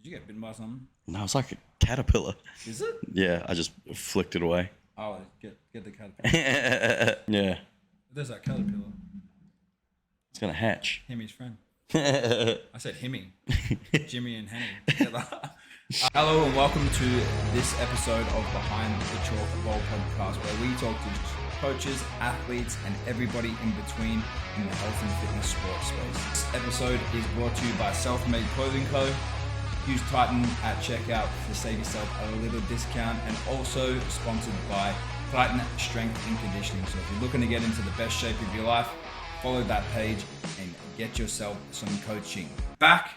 you get bitten by something? No, it's like a caterpillar. Is it? Yeah, I just flicked it away. Oh, get the caterpillar. Yeah. There's that caterpillar. It's going to hatch. Hemmy's friend. I said Hemmy. Jimmy and Henny. Hello and welcome to this episode of Behind the Chalk Bowl podcast, where we talk to coaches, athletes, and everybody in between in the health and fitness sports space. This episode is brought to you by Self-Made Clothing Co. Use Titan at checkout to save yourself a little discount, and also sponsored by Titan Strength and Conditioning. So if you're looking to get into the best shape of your life, follow that page and get yourself some coaching. Back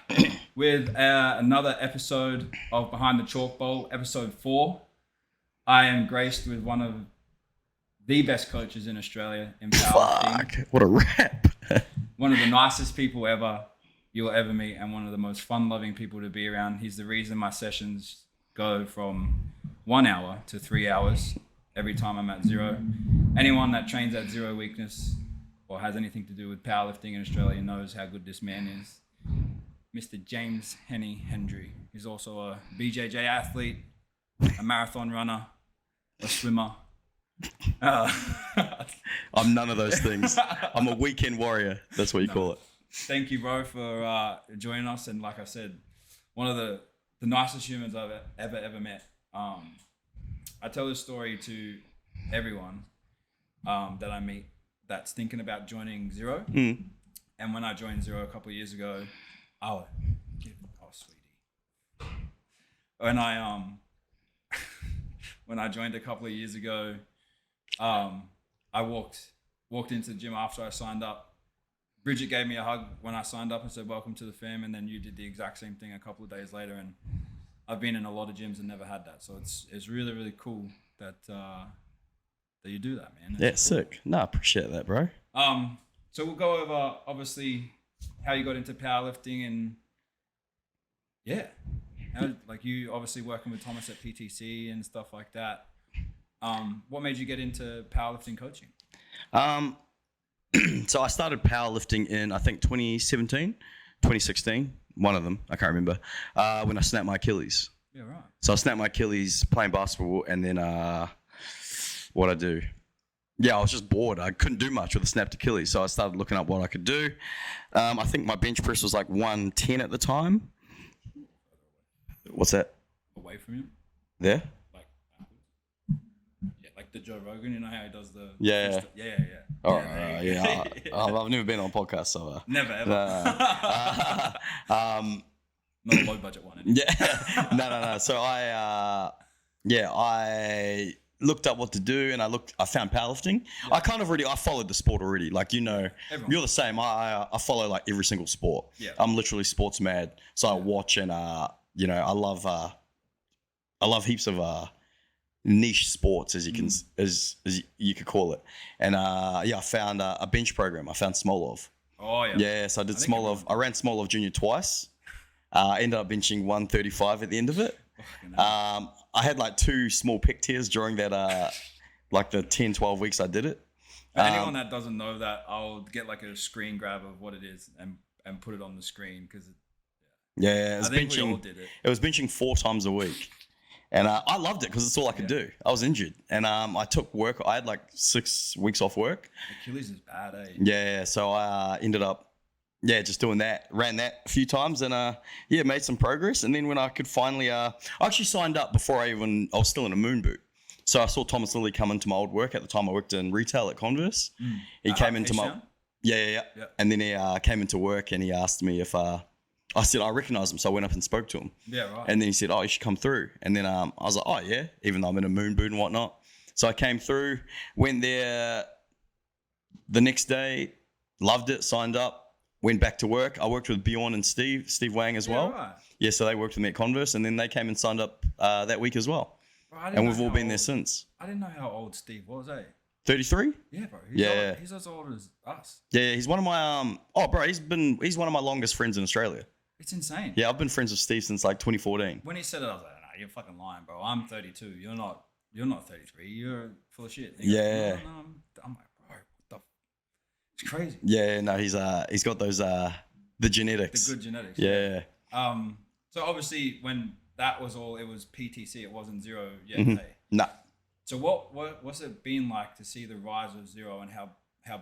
with another episode of Behind the Chalk Bowl, episode 4. I am graced with one of the best coaches in Australia in powerlifting. Fuck, what a rap. One of the nicest people you'll ever meet, and one of the most fun-loving people to be around. He's the reason my sessions go from 1 hour to 3 hours every time I'm at zero. Anyone that trains at zero weakness or has anything to do with powerlifting in Australia knows how good this man is. Mr. James Hendry. He's also a BJJ athlete, a marathon runner, a swimmer. I'm none of those things. I'm a weekend warrior. That's what you call it. Thank you, bro, for joining us. And like I said, one of the nicest humans I've ever met. I tell this story to everyone that I meet that's thinking about joining Zero. Mm. And when I joined Zero a couple of years ago, sweetie. When I joined a couple of years ago, I walked into the gym after I signed up. Bridget gave me a hug when I signed up and said, "Welcome to the fam." And then you did the exact same thing a couple of days later. And I've been in a lot of gyms and never had that. So it's really, really cool that you do that, man. Yeah, sick. No, I appreciate that, bro. So we'll go over, obviously, how you got into powerlifting and, yeah. Like you obviously working with Thomas at PTC and stuff like that. What made you get into powerlifting coaching? So I started powerlifting in, I think, 2017, 2016, one of them, I can't remember, when I snapped my Achilles. Yeah, right. So I snapped my Achilles playing basketball, and then what'd I do? Yeah, I was just bored. I couldn't do much with a snapped Achilles, so I started looking up what I could do. I think my bench press was like 110 at the time. What's that? Away from you? There? Like yeah, like the Joe Rogan, you know how he does the... Yeah. Yeah. All right, yeah. I've never been on a podcast, so... Never, ever. Not a low budget one. Anyway. Yeah. No. So I looked up what to do, and I found powerlifting. Yeah. I followed the sport already. Like, everyone. You're the same. I follow like every single sport. Yeah. I'm literally sports mad. So I watch and I love heaps of niche sports as you could call it. And I found a bench program. I found Smolov. Oh yeah. Yeah, so I did Smolov. I ran Smolov Junior twice. Ended up benching 135 at the end of it. I had like 2 small pec tears during that, like the 10, 12 weeks I did it. For anyone that doesn't know that, I'll get like a screen grab of what it is and put it on the screen because it was I think benching. We all did it. It was benching 4 times a week, and I loved it because it's all I could do. I was injured, and I took work. I had like 6 weeks off work. Achilles is bad, eh? Yeah, so I ended up. Yeah, just doing that. Ran that a few times and made some progress. And then when I could finally, I actually signed up before I was still in a moon boot. So I saw Thomas Lilly come into my old work. At the time I worked in retail at Converse. He came into my, yeah. And then he came into work and he asked me if, I said, I recognize him. So I went up and spoke to him. Yeah, right. And then he said, "Oh, you should come through." And then I was like, "Oh yeah," even though I'm in a moon boot and whatnot. So I came through, went there the next day, loved it, signed up. Went back to work. I worked with Byrne and Steve Wang as well. Right. Yeah, so they worked with me at Converse, and then they came and signed up that week as well. Bro, and we've all been there since. I didn't know how old Steve was, eh? 33? Yeah, bro. He's as old as us. Yeah, he's one of my he's one of my longest friends in Australia. It's insane. Yeah, I've been friends with Steve since like 2014. When he said it, I was like, "Nah, you're fucking lying, bro. I'm 32. You're not 33. You're full of shit." Yeah. Goes, no. I'm like, bro, what the? It's crazy. Yeah, no, he's got those the genetics. The good genetics. Yeah. So obviously when that was all, it was PTC. It wasn't zero yet. Mm-hmm. No. So what's it been like to see the rise of zero and how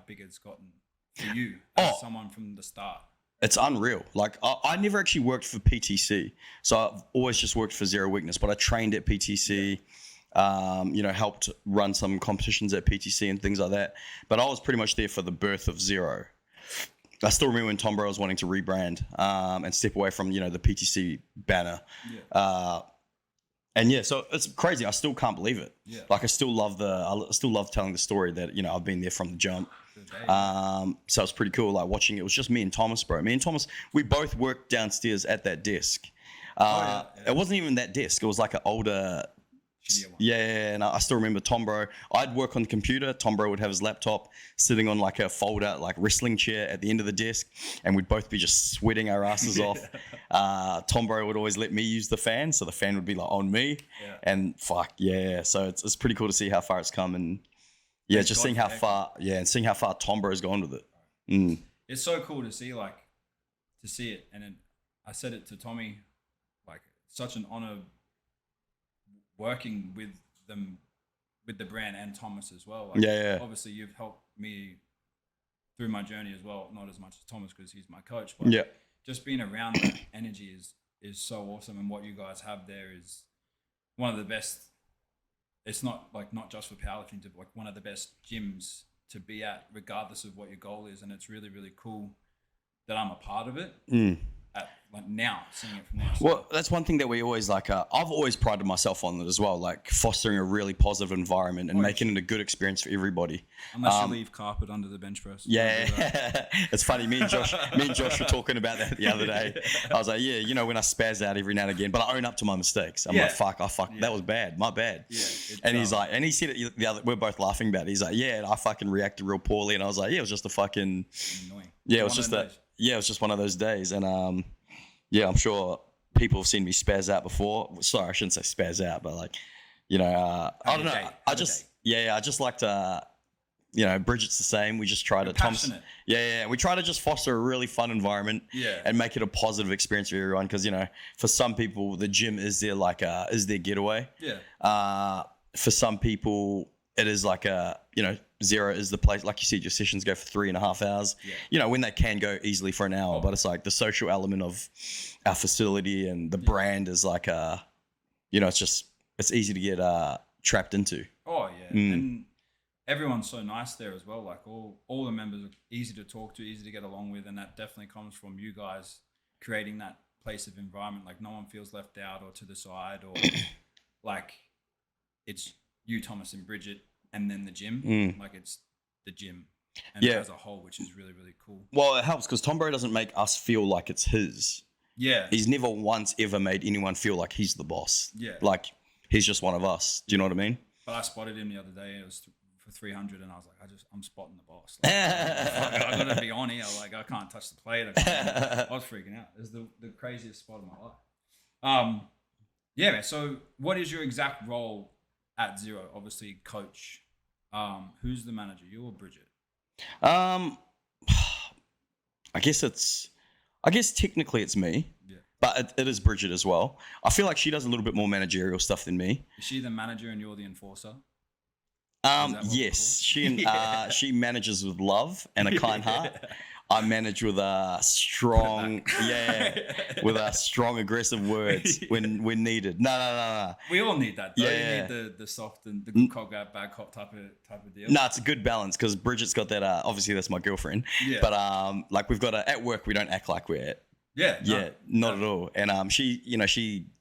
big it's gotten for you as someone from the start? It's unreal. Like I never actually worked for PTC, so I've always just worked for Zero Weakness. But I trained at PTC, helped run some competitions at PTC and things like that. But I was pretty much there for the birth of Zero. I still remember when Tom Bro was wanting to rebrand and step away from the PTC banner. Yeah. So it's crazy. I still can't believe it. Yeah. Like I still love telling the story that I've been there from the jump. So it's pretty cool. Like watching it was just me and Thomas, bro. Me and Thomas, we both worked downstairs at that desk. It wasn't even that desk. It was like an older. Yeah, and I still remember Tom Bro. I'd work on the computer. Tom Bro would have his laptop sitting on like a fold-out like wrestling chair at the end of the desk, and we'd both be just sweating our asses off. Tom Bro would always let me use the fan, so the fan would be like on me. Yeah. And fuck yeah, so it's pretty cool to see how far it's come, and just seeing how far Tom Bro's gone with it. Mm. It's so cool to see it, and I said it to Tommy, like such an honor working with them, with the brand and Thomas as well. Like, obviously you've helped me through my journey as well, not as much as Thomas because he's my coach, but just being around that energy is so awesome. And what you guys have there is one of the best. It's not just for powerlifting, but like one of the best gyms to be at, regardless of what your goal is. And it's really, really cool that I'm a part of it. Now, seeing it from now. Well, that's one thing that we always I've always prided myself on it as well, like fostering a really positive environment and making it a good experience for everybody. Unless you leave carpet under the bench press. Yeah, it's funny. Me and Josh were talking about that the other day. I was like, when I spaz out every now and again, but I own up to my mistakes. I'm like, fuck, that was bad, my bad. Yeah, and he's like, and he said it the other. We're both laughing about it. He's like, I fucking reacted real poorly, and I was like, it was just a fucking annoying. Yeah, it was just that. Yeah, it was just one of those days, and I'm sure people have seen me spaz out before. Sorry, I shouldn't say spaz out, but I don't know. I just like to, Bridget's the same. We just try to, we try to just foster a really fun environment and make it a positive experience for everyone. Because, for some people, the gym is their getaway. Yeah. For some people, it is Zero is the place. Like you said, your sessions go for 3.5 hours. Yeah. When they can go easily for an hour, but it's like the social element of our facility and the brand is it's easy to get trapped into. Oh yeah, and everyone's so nice there as well. Like all the members are easy to talk to, easy to get along with, and that definitely comes from you guys creating that place of environment. Like no one feels left out or to the side, or like it's you, Thomas, and Bridget. And then the gym, like it's the gym and as a whole, which is really, really cool. Well, it helps because Tom Bro doesn't make us feel like it's his. Yeah. He's never once ever made anyone feel like he's the boss. Yeah. Like he's just one of us. Do you know what I mean? But I spotted him the other day. It was for 300 and I was like, I'm spotting the boss. Like, I got to be on here. Like I can't touch the plate. I was freaking out. It was the craziest spot of my life. Man. So what is your exact role at Zero? Obviously, coach. Who's the manager? You or Bridget? I guess technically it's me. Yeah. But it is Bridget as well. I feel like she does a little bit more managerial stuff than me. Is she the manager and you're the enforcer? Yes. She manages with love and a kind heart. I manage with strong aggressive words when needed. No. We all need that. Yeah. You need the soft and the good cop, bad cop type of deal. No, it's a good balance because Bridget's got that. Obviously, that's my girlfriend. Yeah. But we've got at work we don't act like we're. Not at all. And she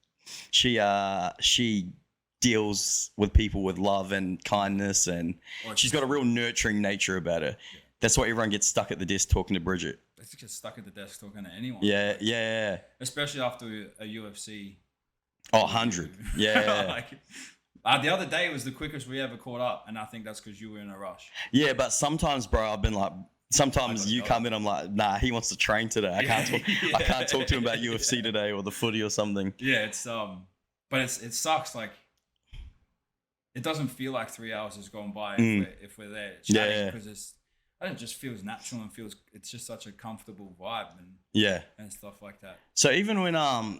deals with people with love and kindness, and she's got a real nurturing nature about her. Yeah. That's why everyone gets stuck at the desk talking to Bridget. They just get stuck at the desk talking to anyone. Yeah. Especially after a UFC. 100. Yeah. The other day was the quickest we ever caught up, and I think that's because you were in a rush. Yeah, but sometimes, bro, I've been like, sometimes you come in, I'm like, nah, he wants to train today. I can't talk to him about UFC today or the footy or something. Yeah, it's but it sucks. Like, it doesn't feel like 3 hours has gone by if we're there chatting because And it just feels natural and it's just such a comfortable vibe and stuff like that. So even when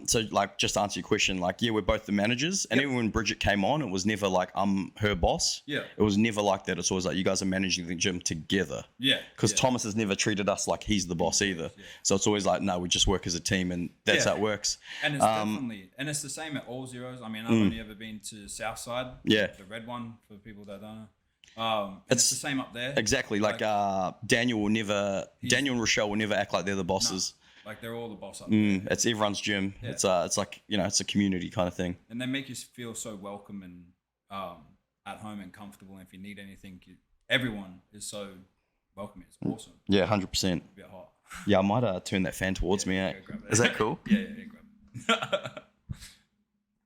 so like just to answer your question, like we're both the managers, and even when Bridget came on, it was never like I'm her boss. Yeah. It was never like that. It's always like you guys are managing the gym together. Yeah. Because Thomas has never treated us like he's the boss either. Yeah. So it's always like, no, we just work as a team, and that's how it works. And it's definitely, and it's the same at all zeros. I mean, I've only ever been to Southside. Yeah. The red one for people that don't know. It's the same up there. Exactly. Like Daniel and Rochelle will never act like they're the bosses. No, like they're all the boss up there. It's everyone's gym. Yeah. It's like, it's a community kind of thing. And they make you feel so welcome and at home and comfortable. And if you need anything, everyone is so welcoming. It's awesome. Yeah, 100%. A bit hot. Yeah, I might turn that fan towards me. Is that cool? Yeah,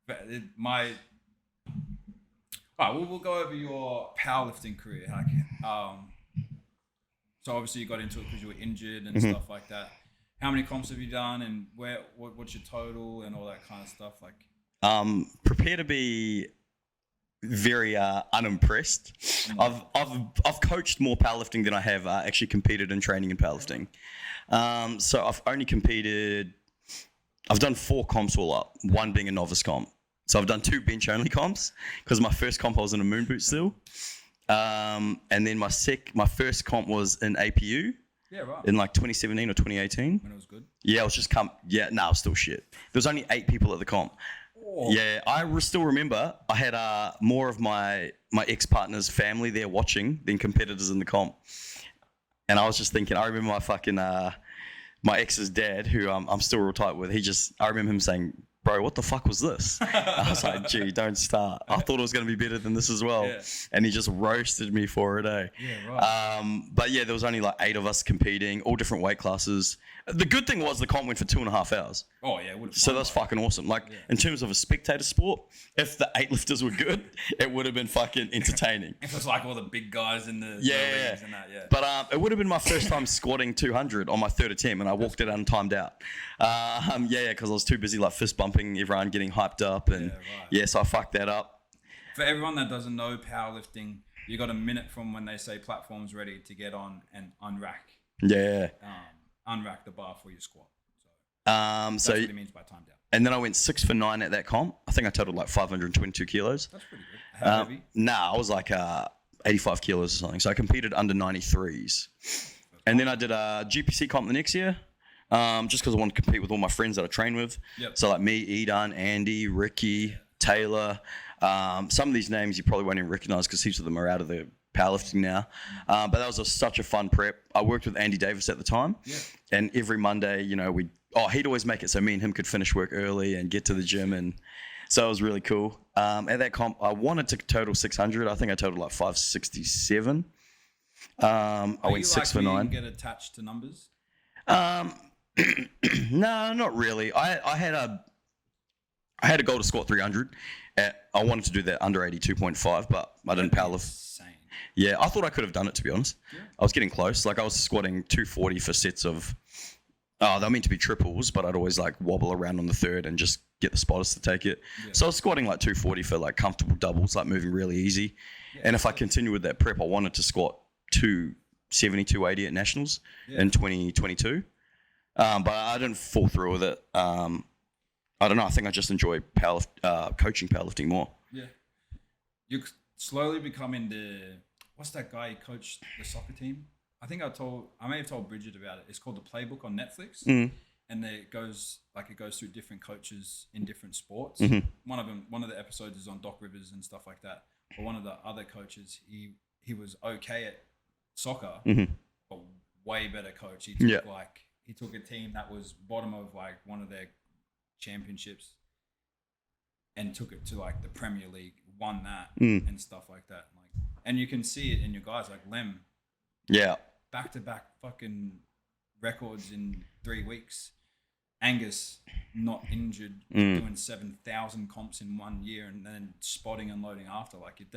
grab it. All right, we'll go over your powerlifting career. So obviously you got into it because you were injured and stuff like that. How many comps have you done, and what's your total and all that kind of stuff? Like, prepare to be very unimpressed. I've coached more powerlifting than I have actually competed in training in powerlifting. So I've only competed. I've done 4 comps all up, one being a novice comp. So I've done 2 bench only comps because my first comp I was in a moon boot still, and then my first comp was in APU. Yeah, right. In like 2017 or 2018. When it was good. Yeah, I was just it was still shit. There was only 8 people at the comp. Oh. Yeah, I still remember I had more of my ex-partner's family there watching than competitors in the comp, and I was just thinking. I remember my fucking my ex's dad, who I'm still real tight with. I remember him saying, "Bro, what the fuck was this?" I was like, "Gee, don't start. I thought it was going to be better than this as well." Yeah. And he just roasted me for it, eh? Yeah, right. But yeah, there was only like 8 of us competing, all different weight classes. The good thing was the comp went for 2.5 hours. Oh yeah, so that's fucking awesome. Like in terms of a spectator sport, if the 8 lifters were good, it would have been fucking entertaining. If it was like all the big guys in the leagues and that, yeah. But it would have been my first time squatting 200 on my 3rd attempt, and I walked it out and timed out. Because I was too busy like fist bumping everyone, getting hyped up, and so I fucked that up. For everyone that doesn't know powerlifting, you got a minute from when they say platform's ready to get on and unrack. Yeah. Unrack the bar for your squat. So what it means by timed out. And then I went 6 for 9 at that comp. I think I totaled like 522 kilos. That's pretty good. How heavy? Nah, I was like 85 kilos or something. So I competed under 93s. And then I did a GPC comp the next year. Just because I wanted to compete with all my friends that I train with. Yep. So like me, Edan, Andy, Ricky, Taylor. Some of these names you probably won't even recognize because heaps of them are out of the powerlifting now. But that was such a fun prep. I worked with Andy Davis at the time. Yeah. And every Monday, he'd always make it so me and him could finish work early and get to the gym. And so it was really cool. At that comp, I wanted to total 600. I think I totaled like 567. I went 6 for 9. Get attached to numbers? No, not really. I had a goal to squat 300. I wanted to do that under 82.5, but I didn't powerlift. Yeah, I thought I could have done it, to be honest. Yeah. I was getting close. Like I was squatting 240 for sets of, they're meant to be triples, but I'd always like wobble around on the 3rd and just get the spotters to take it. Yeah. So I was squatting like 240 for like comfortable doubles, like moving really easy. Yeah, and if I continue with that prep, I wanted to squat 270, 280 at nationals in 2022. But I didn't fall through with it. I don't know. I think I just enjoy coaching powerlifting more. Yeah. You're slowly becoming what's that guy who coached the soccer team? I may have told Bridget about it. It's called The Playbook on Netflix. Mm-hmm. And it goes through different coaches in different sports. Mm-hmm. One of the episodes is on Doc Rivers and stuff like that. But one of the other coaches, he was okay at soccer, but way better coach. He took a team that was bottom of like one of their championships and took it to like the Premier League, won that and stuff like that. And you can see it in your guys like Lem. Yeah. Back-to-back fucking records in 3 weeks. Angus not injured, doing 7,000 comps in 1 year and then spotting and loading after. Like you're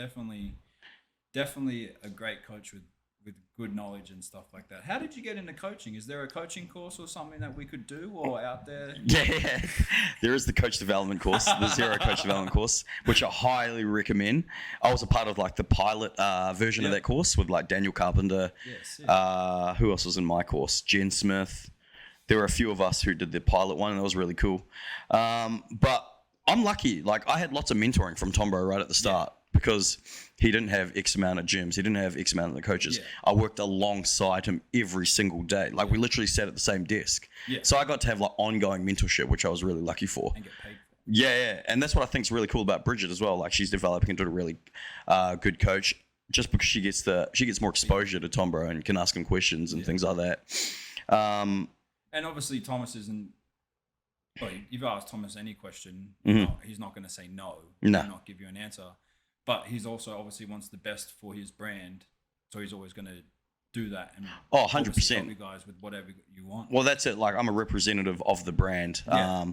definitely a great coach with with good knowledge and stuff like that. How did you get into coaching? Is there a coaching course or something that we could do or out there? Yeah, there is the coach development course, the Zero Coach Development course, which I highly recommend. I was a part of like the pilot version of that course with like Daniel Carpenter. Yes. Who else was in my course? Jen Smith. There were a few of us who did the pilot one, and it was really cool. But I'm lucky. Like, I had lots of mentoring from Tombo right at the start because he didn't have X amount of gyms. He didn't have X amount of the coaches. Yeah. I worked alongside him every single day. Like, we literally sat at the same desk. Yeah. So I got to have like ongoing mentorship, which I was really lucky for. And get paid for. Yeah. And that's what I think is really cool about Bridget as well. Like, she's developing into a really good coach just because she gets more exposure to Tombo and can ask him questions and things like that. And obviously Thomas isn't. Well, you've asked Thomas any question, he's not going to say no. No. And not give you an answer. But he's also obviously wants the best for his brand, so he's always going to do that. And 100%. Help you guys with whatever you want. Well, that's it. Like, I'm a representative of the brand. Yeah.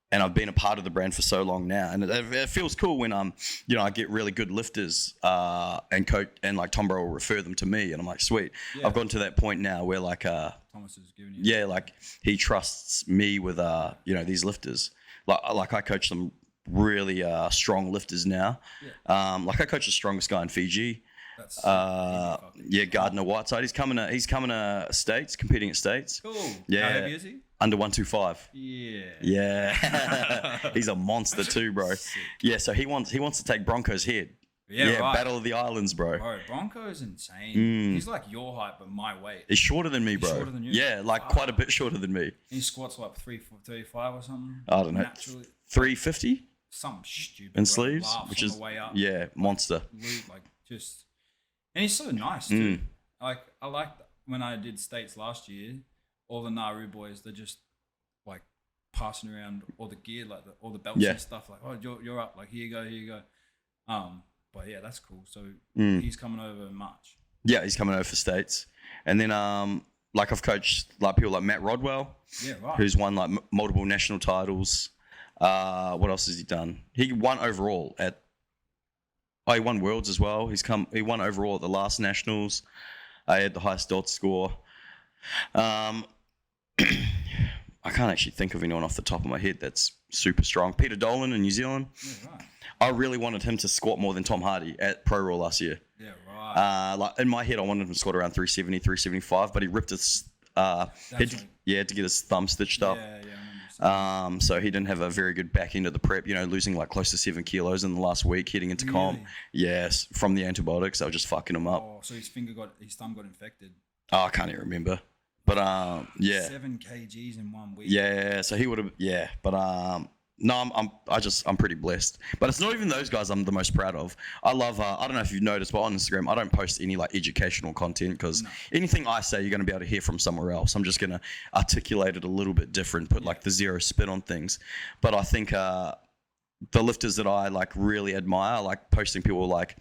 And I've been a part of the brand for so long now, and it feels cool when I get really good lifters and coach, and like Tombo will refer them to me, and I'm like, sweet. Yeah. I've gotten to that point now where like Thomas is giving you like he trusts me with these lifters. Like I coach them really strong lifters now. Yeah. Like I coach the strongest guy in Fiji. That's Gardner Whiteside. He's coming to States, competing at States. Cool. Yeah. How heavy is he? Under 125. Yeah. He's a monster too, bro. Sick. Yeah, so he wants to take Bronco's head. Yeah, right. Battle of the Islands, bro. Bro, Bronco's insane. He's like your height, but my weight. He's shorter than me, bro. Shorter than you? Yeah, like quite a bit shorter than me. He squats like 335 or something. I don't know. Naturally. 350? Something stupid. In sleeves, which is way up. Yeah, monster. Like just, and he's so nice too. Like I liked when I did States last year. All the Nauru boys, they're just like passing around all the gear, like all the belts and stuff. Like, oh, you're up. Like, here you go. But yeah, that's cool. So he's coming over in March. Yeah, he's coming over for States, and then like I've coached like people like Matt Rodwell, who's won like multiple national titles. What else has he done? He won overall at. Oh, he won Worlds as well. He won overall at the last nationals. I had the highest dot score. I can't actually think of anyone off the top of my head that's super strong. Peter Dolan in New Zealand. Yeah, right. I really wanted him to squat more than Tom Hardy at Pro Raw last year. Yeah, right. Like in my head, I wanted him to squat around 370, 375, but he ripped his had to get his thumb stitched up. Yeah. So he didn't have a very good back end of the prep. Losing like close to 7 kilos in the last week, heading into comp. Yes, from the antibiotics, they were just fucking him up. Oh, so his thumb got infected. Oh, I can't even remember. But 7 kgs in 1 week. Yeah, so he would have. Yeah, but no, I'm pretty blessed. But it's not even those guys I'm the most proud of. I love. I don't know if you've noticed, but on Instagram, I don't post any like educational content because anything I say, you're going to be able to hear from somewhere else. I'm just going to articulate it a little bit different, put like the zero spin on things. But I think the lifters that I like really admire, like posting people like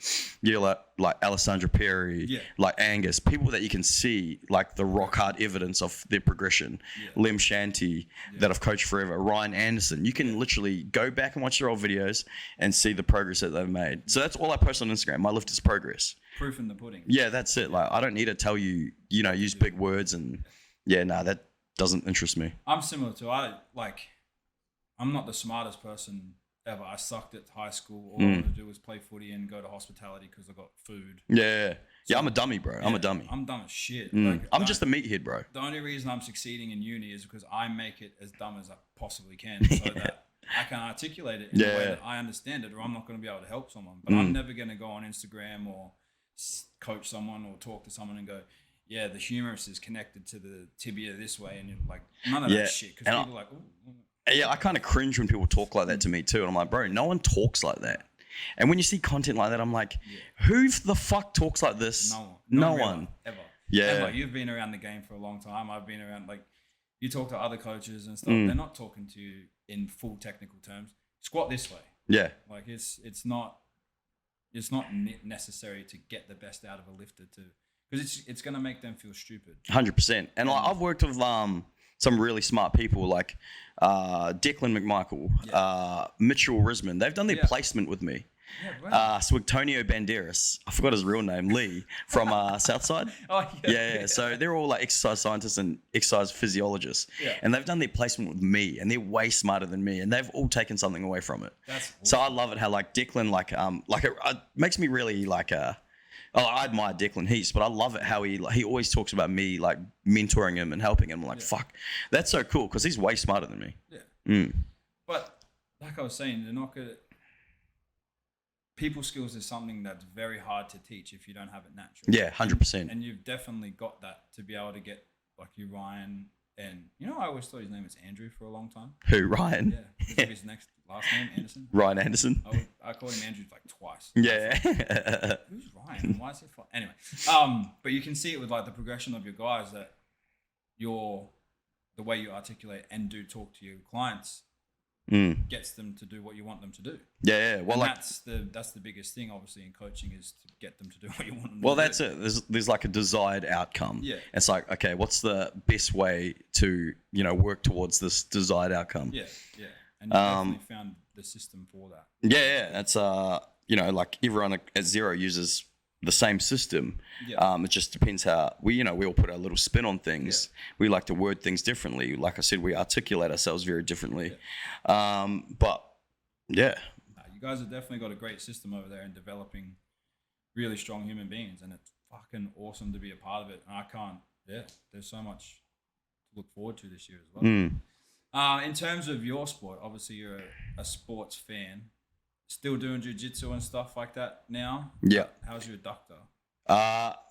Alessandra Perry, like Angus, people that you can see like the rock hard evidence of their progression. Lem Shanty that I've coached forever, Ryan Anderson. You can literally go back and watch their old videos and see the progress that they've made. So that's all I post on Instagram. My lifters' progress. Proof in the pudding. Yeah, that's it. Like I don't need to tell you, use big words and that doesn't interest me. I'm similar to I'm not the smartest person ever. I sucked at high school. All I wanted to do was play footy and go to hospitality because I got food. Yeah, I'm a dummy, bro. I'm a dummy. I'm dumb as shit. I'm just a meathead, bro. The only reason I'm succeeding in uni is because I make it as dumb as I possibly can so that I can articulate it in a way that I understand it, or I'm not going to be able to help someone. But I'm never going to go on Instagram or coach someone or talk to someone and go, yeah, the humerus is connected to the tibia this way. And like, none of that shit. Because people are like, ooh. Yeah, I kind of cringe when people talk like that to me too. And I'm like, bro, no one talks like that. And when you see content like that, I'm like, who the fuck talks like this? No one. Ever. Yeah. And like, you've been around the game for a long time. I've been around, like, you talk to other coaches and stuff. They're not talking to you in full technical terms. Squat this way. Yeah. Like, it's not necessary to get the best out of a lifter because it's going to make them feel stupid. 100%. And like, I've worked with some really smart people like Declan McMichael, Mitchell Risman. They've done their placement with me. Yeah, Swigtonio Banderas. I forgot his real name, Lee, from Southside. Oh, Yeah. So they're all like exercise scientists and exercise physiologists. Yeah. And they've done their placement with me, and they're way smarter than me, and they've all taken something away from it. That's awesome. So I love it how like Declan, it makes me really like I admire Declan heaps, but I love it how he always talks about me like mentoring him and helping him. I'm like, fuck, that's so cool because he's way smarter than me. Yeah. But like I was saying, they're not good. People skills is something that's very hard to teach if you don't have it naturally. Yeah, 100%. And you've definitely got that to be able to get like you Ryan and I always thought his name was Andrew for a long time. Who, Ryan? Yeah. His last name Anderson. Ryan Anderson. I called him Andrew like twice. Yeah. Who's Ryan? Why is he fun? Anyway, but you can see it with like the progression of your guys that the way you articulate and do talk to your clients gets them to do what you want them to do. Yeah. Well, and that's the biggest thing, obviously, in coaching is to get them to do what you want them to do. Well, that's it. There's like a desired outcome. Yeah. It's like, okay, what's the best way to work towards this desired outcome? Yeah. And you definitely found the system for that. Yeah. That's like everyone at Zero uses the same system. Yeah. It just depends how we all put our little spin on things. Yeah. We like to word things differently. Like I said, we articulate ourselves very differently. Yeah. But yeah, you guys have definitely got a great system over there in developing really strong human beings, and it's fucking awesome to be a part of it. And there's so much to look forward to this year as well. In terms of your sport, obviously you're a sports fan. Still doing jiu-jitsu and stuff like that now? Yeah. How's your adductor?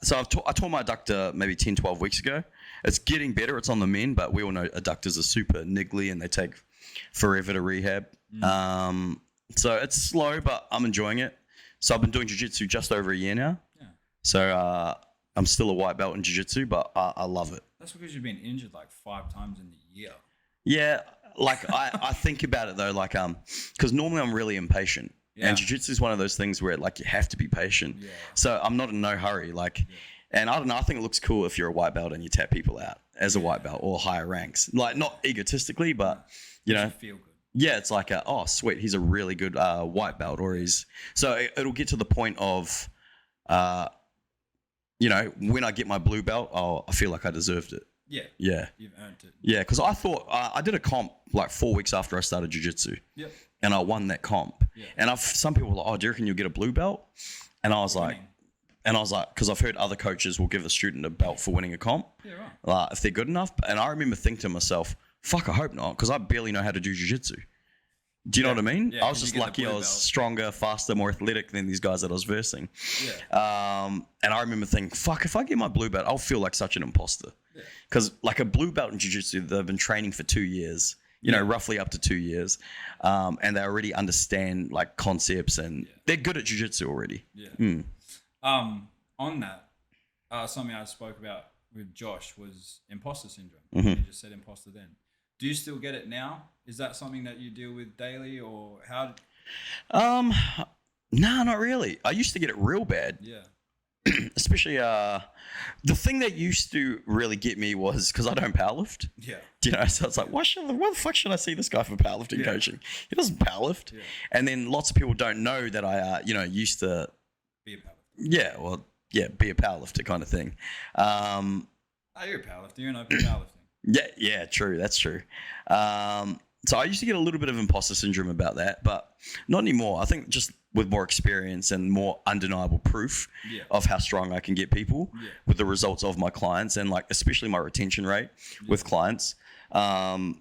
So I tore my adductor maybe 10, 12 weeks ago. It's getting better. It's on the mend, but we all know adductors are super niggly and they take forever to rehab. So it's slow, but I'm enjoying it. So I've been doing jiu-jitsu just over a year now. Yeah. So I'm still a white belt in jiu-jitsu, but I love it. That's because you've been injured like 5 times in the year. Yeah. Like I think about it though, like because normally I'm really impatient, and jiu-jitsu is one of those things where like you have to be patient. Yeah. So I'm not in no hurry. And I don't know. I think it looks cool if you're a white belt and you tap people out as a white belt or higher ranks. Like not egotistically, but you feel good. Yeah, it's like oh sweet, he's a really good white belt, or he's it'll get to the point of when I get my blue belt, I feel like I deserved it. Yeah. You've earned it. Yeah, because I thought I did a comp like 4 weeks after I started jiu-jitsu. Yep. And I won that comp. Yeah. And some people were like, oh, do you reckon you'll get a blue belt? And I was like, because I've heard other coaches will give a student a belt for winning a comp. Yeah, right. If they're good enough. And I remember thinking to myself, fuck, I hope not, because I barely know how to do jiu-jitsu. Do you know what I mean? Yeah, I was just lucky I was stronger, faster, more athletic than these guys that I was versing. Yeah. And I remember thinking, fuck, if I get my blue belt, I'll feel like such an imposter. Because like a blue belt in jiu-jitsu, they've been training for 2 years, roughly up to 2 years. And they already understand like concepts and they're good at jiu-jitsu already. Yeah. On that, something I spoke about with Josh was imposter syndrome. Mm-hmm. You just said imposter then. Do you still get it now? Is that something that you deal with daily, or how? No, not really. I used to get it real bad. Yeah. Especially the thing that used to really get me was because I don't powerlift. Yeah. So it's like, why the fuck should I see this guy for powerlifting coaching? He doesn't powerlift. Yeah. And then lots of people don't know that I used to be a powerlifter. Yeah, well, be a powerlifter kind of thing. You're a powerlifter. You're an open powerlifting. Yeah, true. That's true. So I used to get a little bit of imposter syndrome about that, but not anymore. I think just with more experience and more undeniable proof of how strong I can get people with the results of my clients, and like especially my retention rate with clients. That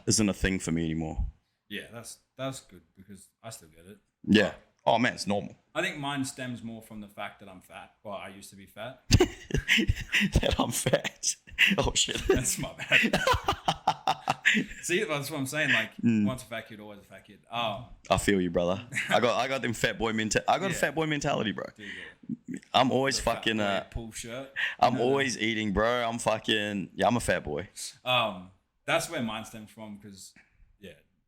isn't a thing for me anymore. Yeah, that's good because I still get it. Yeah. Oh man, it's normal. I think mine stems more from the fact that I'm fat. Well, I used to be fat. That I'm fat. Oh shit. That's my bad. See, that's what I'm saying. Like, once a fat kid, always a fat kid. I feel you, brother. I got them fat boy a fat boy mentality, bro. I'm always fucking pull shirt. I'm always eating, bro. I'm a fat boy. That's where mine stems from because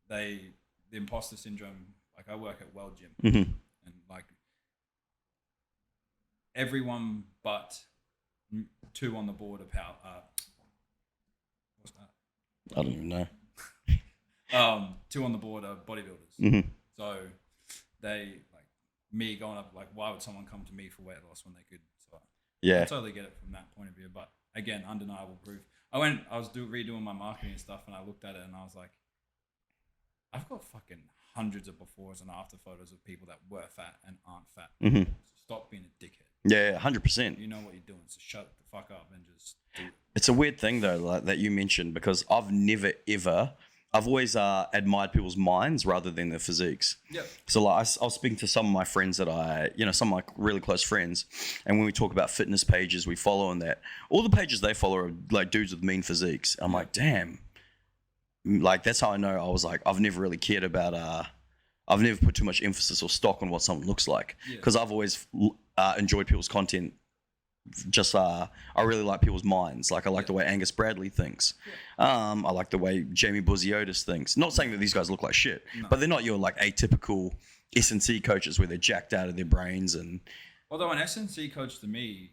the imposter syndrome. Like I work at Well Gym, and like everyone but 2 on the board of what's that? I don't even know. 2 on the board are bodybuilders. Mm-hmm. So they like me going up like, why would someone come to me for weight loss when they could? So I totally get it from that point of view. But again, undeniable proof. I was redoing my marketing and stuff, and I looked at it and I was like, I've got fucking hundreds of befores and after photos of people that were fat and aren't fat. Mm-hmm. Stop being a dickhead. Yeah, 100%. You know what you're doing, so shut the fuck up and just do it. It's a weird thing though, like that you mentioned, because I've always admired people's minds rather than their physiques. Yeah. So like I was speaking to some of my friends some of my really close friends, and when we talk about fitness pages we follow and that, all the pages they follow are like dudes with mean physiques. I'm like, damn. Like that's how I know. I was like, I've never really cared about. I've never put too much emphasis or stock on what someone looks like, because I've always enjoyed people's content. Just I really like people's minds. Like I like the way Angus Bradley thinks. I like the way Jamie Buziotis thinks. Not saying that these guys look like shit, but they're not your like atypical S&C coaches where they're jacked out of their brains. And although an S&C coach to me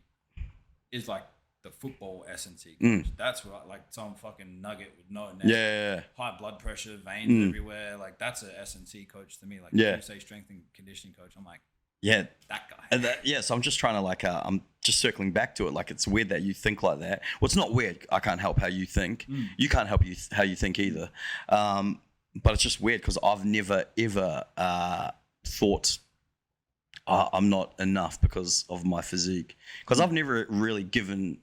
is like the football S&C coach. That's right, like some fucking nugget with no neck, high blood pressure, veins everywhere. Like that's a S&C coach to me. Like you say strength and conditioning coach, I'm like, yeah, that guy. So I'm just trying to like, I'm just circling back to it. Like it's weird that you think like that. Well, it's not weird. I can't help how you think. You can't help how you think either. But it's just weird because I've never ever thought I'm not enough because of my physique. Because I've never really given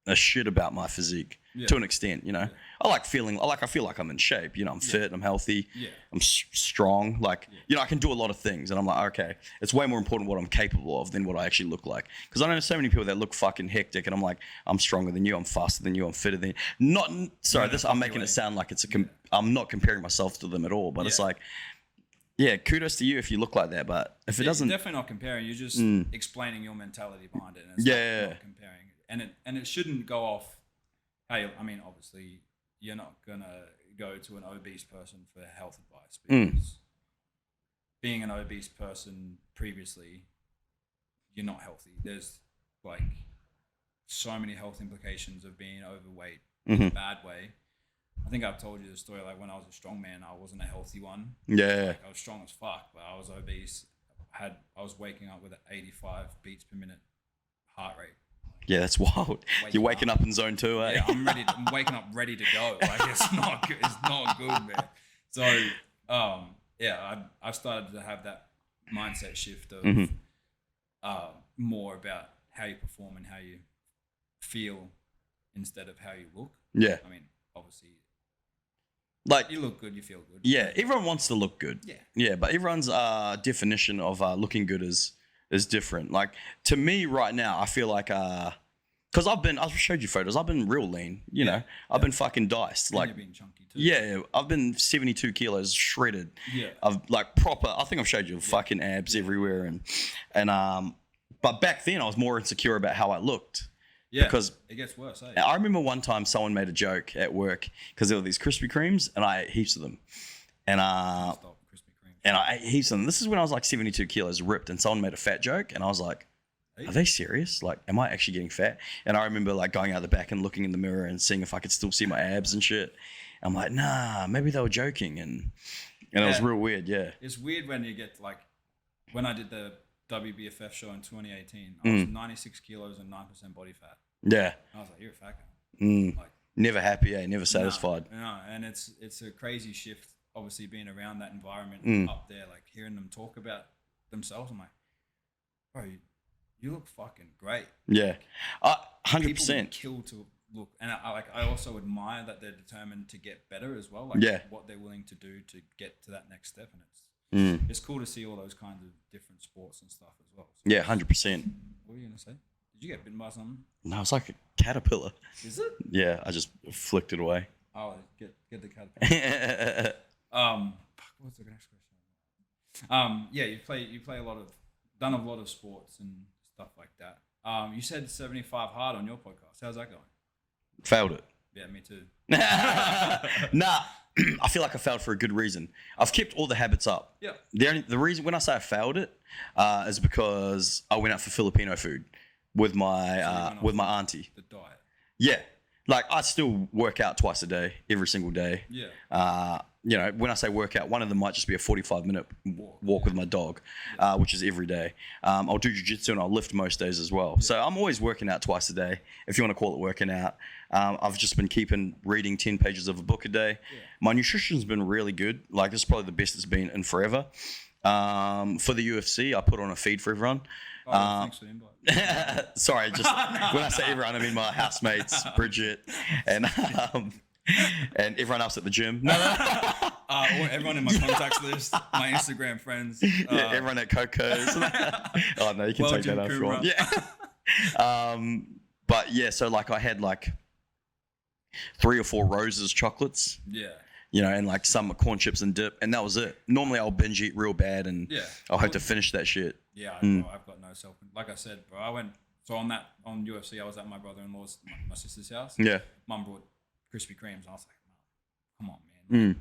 a shit about my physique to an extent, you know. I feel like I'm in shape, you know. I'm fit, I'm healthy, I'm strong, like you know, I can do a lot of things, and I'm like, okay, it's way more important what I'm capable of than what I actually look like. Because I know so many people that look fucking hectic, and I'm like, I'm stronger than you, I'm faster than you, I'm fitter than you. I'm making it sound like it's I'm not comparing myself to them at all, but it's like, yeah, kudos to you if you look like that, but if it doesn't, you're definitely not comparing. You're just explaining your mentality behind it. And it's not comparing, and it shouldn't go off. Hey, I mean, obviously, you're not gonna go to an obese person for health advice because being an obese person previously, you're not healthy. There's like so many health implications of being overweight in a bad way. I think I've told you the story. Like when I was a strong man, I wasn't a healthy one. Yeah. Like I was strong as fuck, but I was obese. I was waking up with an 85 beats per minute heart rate. Yeah, that's wild. You're waking up in zone 2, eh? Yeah, I'm waking up ready to go. Like it's not good. It's not good, man. So, I've started to have that mindset shift of more about how you perform and how you feel instead of how you look. Yeah. I mean, obviously, like you look good, you feel good. Yeah, everyone wants to look good. Yeah. Yeah, but everyone's definition of looking good is different. Like to me right now, I feel like because I've showed you photos. I've been real lean. You know, I've been fucking diced. Like you've been chunky too. Yeah, I've been 72 kilos shredded. Yeah, I've like proper. I think I've showed you fucking abs everywhere, and but back then I was more insecure about how I looked. Yeah, because it gets worse. Eh? I remember one time someone made a joke at work because there were these Krispy Kremes, and I ate heaps of them, and I ate heaps of them. This is when I was like 72 kilos ripped, and someone made a fat joke, and I was like, are they serious? Like, am I actually getting fat? And I remember like going out the back and looking in the mirror and seeing if I could still see my abs and shit. I'm like, nah, maybe they were joking, and it was real weird. Yeah, it's weird when you get like when I did the WBFF show in 2018. I was 96 kilos and 9% body fat. Yeah, I was like, you're a fat guy. Like, never happy, never satisfied. No, and it's a crazy shift. Obviously, being around that environment up there, like hearing them talk about themselves, I'm like, bro, you look fucking great. Yeah, 100%. People kill to look, and I also admire that they're determined to get better as well. Like what they're willing to do to get to that next step, and it's cool to see all those kinds of different sports and stuff as well. So 100%. What were you gonna say? Did you get bitten by something? No, it's like a caterpillar. Is it? Yeah, I just flicked it away. Oh, get the caterpillar. What's the next question? Yeah, you play done a lot of sports and stuff like that. You said 75 hard on your podcast. How's that going? Failed it. Yeah, me too. Nah, I feel like I failed for a good reason. I've kept all the habits up. Yeah. The reason when I say I failed it is because I went out for Filipino food with my auntie. The diet. Yeah. Like, I still work out twice a day, every single day. Yeah. You know, when I say workout, one of them might just be a 45-minute walk with my dog, which is every day. I'll do jiu-jitsu and I'll lift most days as well. Yeah. So I'm always working out twice a day, if you want to call it working out. I've just been reading 10 pages of a book a day. Yeah. My nutrition's been really good. Like, this is probably the best it's been in forever. For the UFC, I put on a feed for everyone. Thanks for the invite. Sorry, just when I say everyone, I mean my housemates, Bridget, and everyone else at the gym. No. Everyone in my contacts list, my Instagram friends. Everyone at Coco's. Oh no, you can take that off if you want. Yeah. But yeah, so like I had like 3 or 4 Roses chocolates. Yeah. You know, and like some corn chips and dip, and that was it. Normally I'll binge eat real bad, and I'll have to finish that shit. Yeah, I've got no self. Like I said, bro, I went on UFC. I was at my brother-in-law's, my sister's house. Yeah. Mum brought Krispy Kremes. I was like, come on, man.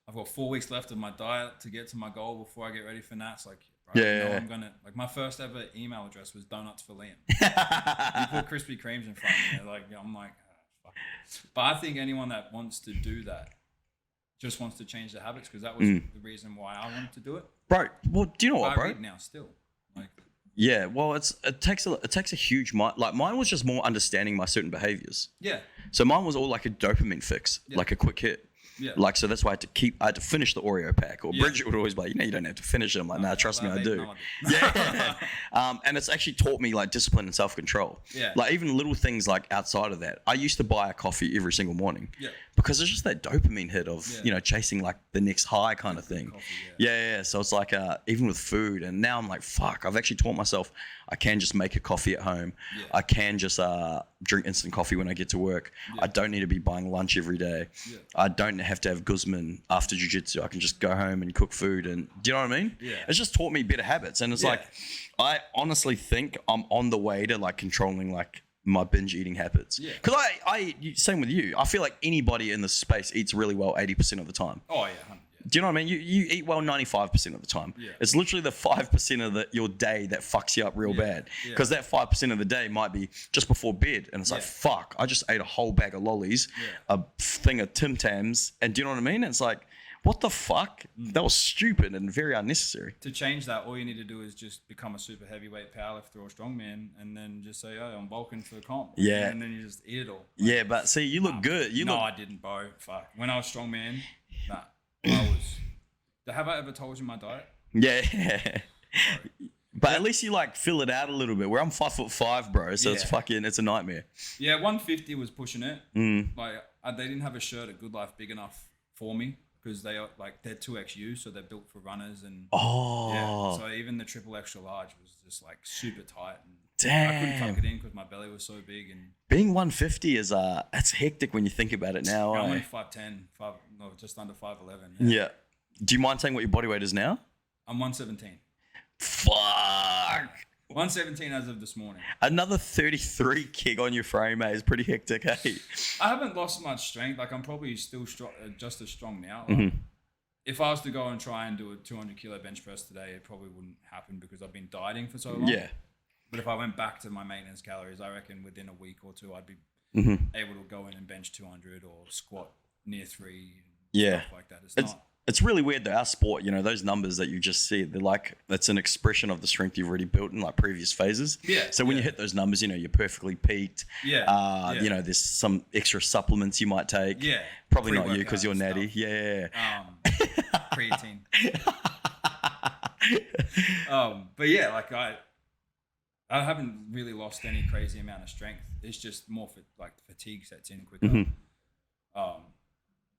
I've got 4 weeks left of my diet to get to my goal before I get ready for Nats. Like, bro, I'm gonna like my first ever email address was donuts for Liam. You put Krispy Kremes in front of me. Like, I'm like, fuck. But I think anyone that wants to do that just wants to change their habits, because that was the reason why I wanted to do it. Bro, well, do you know what, bro? I read now still. Like, yeah, well, it takes a huge mind. Like, mine was just more understanding my certain behaviors. Yeah. So mine was all like a dopamine fix, like a quick hit. Yeah. Like, so that's why I had to finish the Oreo pack. Or Bridget would always be like, you don't have to finish it. I'm like, nah, trust me, I do. Yeah. And it's actually taught me like discipline and self-control. Yeah. Like, even little things like outside of that. I used to buy a coffee every single morning. Yeah. Because it's just that dopamine hit of, you know, chasing like the next high kind of thing. Coffee, yeah. So it's like, even with food, and now I'm like, fuck, I've actually taught myself I can just make a coffee at home. Yeah. I can just drink instant coffee when I get to work. Yeah. I don't need to be buying lunch every day. Yeah. I don't have to have Guzman after jiu-jitsu. I can just go home and cook food. And do you know what I mean? Yeah. It's just taught me better habits. And it's like, I honestly think I'm on the way to like controlling like my binge eating habits. Yeah. Because same with you. I feel like anybody in this space eats really well 80% of the time. Oh yeah. Do you know what I mean? You eat well 95% of the time. Yeah. It's literally the 5% of your day that fucks you up real bad. Because that 5% of the day might be just before bed. And it's like, fuck, I just ate a whole bag of lollies, a thing of Tim Tams. And do you know what I mean? It's like, what the fuck? That was stupid and very unnecessary. To change that, all you need to do is just become a super heavyweight powerlifter or strongman, and then just say, oh, I'm bulking for the comp. Yeah. And then you just eat it all. Like, yeah, but see, you look good. I didn't, bro. Fuck. When I was strongman, have I ever told you my diet? Yeah. But at least you like fill it out a little bit. Where I'm 5'5", bro, so it's a nightmare. Yeah, 150 was pushing it. Like they didn't have a shirt at Good Life big enough for me, because they're 2XU, so they're built for runners, and so even the triple extra large was just like super tight. And damn. I couldn't tuck it in because my belly was so big. And being 150 is that's hectic when you think about it now. I'm only 5'10", just under 5'11". Yeah. Do you mind saying what your body weight is now? I'm 117. Fuck. 117 as of this morning. Another 33 kg on your frame, mate, is pretty hectic, hey? I haven't lost much strength. Like, I'm probably still just as strong now. Like, if I was to go and try and do a 200 kilo bench press today, it probably wouldn't happen because I've been dieting for so long. Yeah. But if I went back to my maintenance calories, I reckon within a week or two, I'd be able to go in and bench 200 or squat near 3. Stuff like that. It's really weird though, our sport, you know, those numbers that you just see, they're like, that's an expression of the strength you've already built in like previous phases. Yeah. So when you hit those numbers, you know, you're perfectly peaked. Yeah. You know, there's some extra supplements you might take. Yeah. Probably not you because you're natty. Stuff. Yeah. Creatine. But yeah, like I haven't really lost any crazy amount of strength. It's just more like fatigue sets in quicker.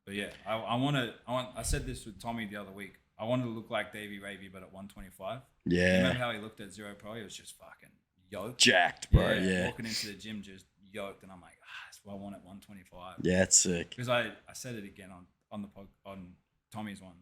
But yeah, I said this with Tommy the other week. I wanted to look like Davey Ravy, but at 125. Yeah. Remember how he looked at Zero Pro? He was just fucking yoked. Jacked, bro. Yeah. Walking into the gym just yoked, and I'm like, that's what I want at 125. Yeah, it's sick. Because I said it again on Tommy's one.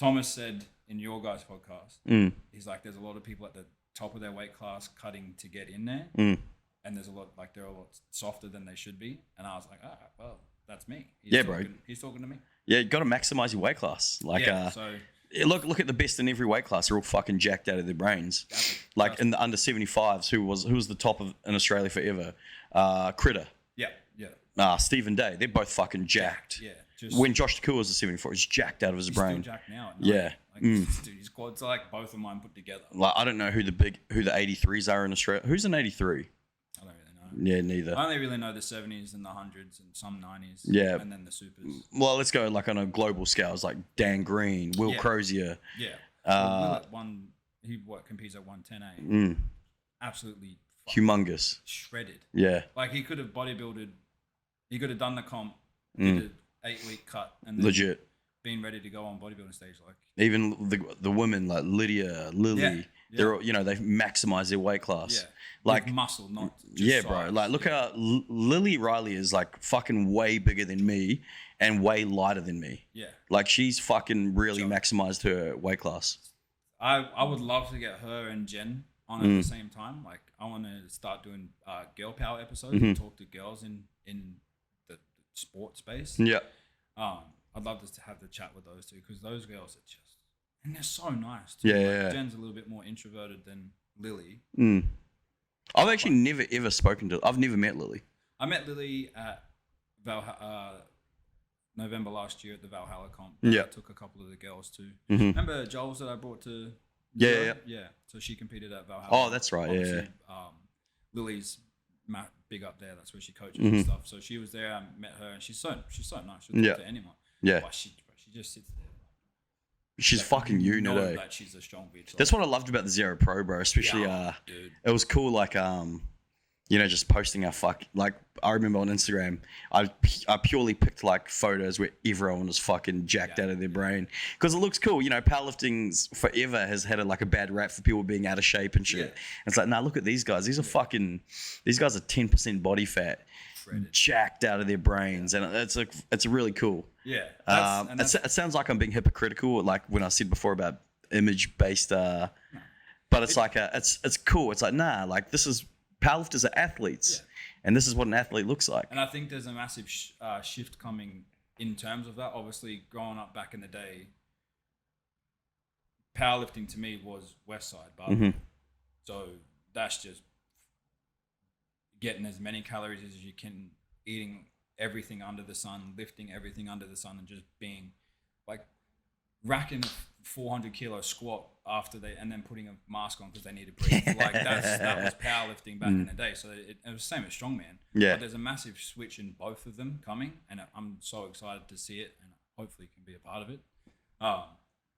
Thomas said in your guys' podcast, he's like, there's a lot of people at the top of their weight class cutting to get in there, and there's a lot, like, they're a lot softer than they should be. And I was like, all right, well, that's me. Bro. He's talking to me. Yeah, you got to maximize your weight class. Like, look at the best in every weight class. They're all fucking jacked out of their brains. Like in the under 75s, who was the top in Australia forever? Critter. Yeah, yeah. Stephen Day. They're both fucking jacked. Yeah. When Josh Takua was a 74, he's jacked out of his brain. He's still jacked now. Yeah. Like, dude, his quads are like both of mine put together. Like, I don't know who the 83s are in Australia. Who's an 83? I don't really know. Yeah, neither. I only really know the 70s and the 100s and some 90s. Yeah. And then the supers. Well, let's go like on a global scale. It's like Dan Green, Will Crozier. Yeah. He competes at 110A. Absolutely humongous. Shredded. Yeah. Like he could have bodybuilded. He could have done the comp, did an 8-week cut, and then legit been ready to go on bodybuilding stage. Like even the women like Lydia, Lily, they're all, they maximize their weight class. Yeah. Like with muscle, not just size. Bro. Like look how Lily Riley is like fucking way bigger than me and way lighter than me. Yeah. Like she's fucking really maximized her weight class. I would love to get her and Jen on at the same time. Like I want to start doing girl power episodes and talk to girls in the sport space. Yeah. I'd love to have the chat with those two because those girls are just, and they're so nice too. Yeah. Jen's a little bit more introverted than Lily. I've actually never ever spoken to. I've never met Lily. I met Lily at November last year at the Valhalla comp. Yeah. I took a couple of the girls too. Remember Joel's that I brought to? Yeah. So she competed at Valhalla. Oh, that's right. Obviously, Lily's big up there. That's where she coaches and stuff. So she was there. I met her, and she's so nice. She'll talk to anyone. Yeah. But she just sits there. She's fucking unit, eh? That she's a strong bitch. That's what I loved about the Zero Pro, bro. Especially, dude. It was cool, like, just posting our like, I remember on Instagram, I purely picked, like, photos where everyone was fucking jacked out of their brain. Because it looks cool. Powerlifting's forever has had, a bad rap for people being out of shape and shit. Yeah. It's like, nah, look at these guys. These guys are 10% body fat. Shredded. Jacked out of their brains. And it's really cool. Yeah. It sounds like I'm being hypocritical, like when I said before about image-based, but it's it's cool. It's like, nah, like this is, powerlifters are athletes, and this is what an athlete looks like. And I think there's a massive shift coming in terms of that. Obviously, growing up back in the day, powerlifting to me was West Side, but so that's just getting as many calories as you can, eating everything under the sun, lifting everything under the sun, and just being like racking a 400 kilo squat and then putting a mask on because they need to breathe. Like that was powerlifting back in the day. So it was the same as strongman. Yeah. But there's a massive switch in both of them coming, and I'm so excited to see it, and hopefully can be a part of it.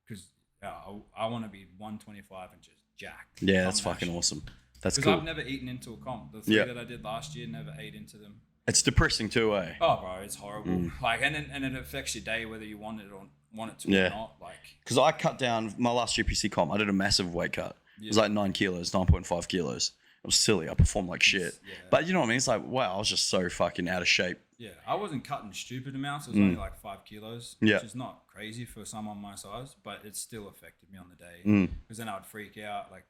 Because I want to be 125 and just jacked. Yeah, that's fucking awesome. That's cool. Because I've never eaten into a comp. The three that I did last year, never ate into them. It's depressing too, eh? Oh, bro, it's horrible. Like, and it affects your day whether you want it to or not. Like, because I cut down my last GPC comp. I did a massive weight cut. It was like 9.5 kilos. It was silly. I performed like shit. Yeah. But you know what I mean? It's like, wow, I was just so fucking out of shape. Yeah, I wasn't cutting stupid amounts. It was only like 5 kilos, which is not crazy for someone my size, but it still affected me on the day. Because then I would freak out. Like,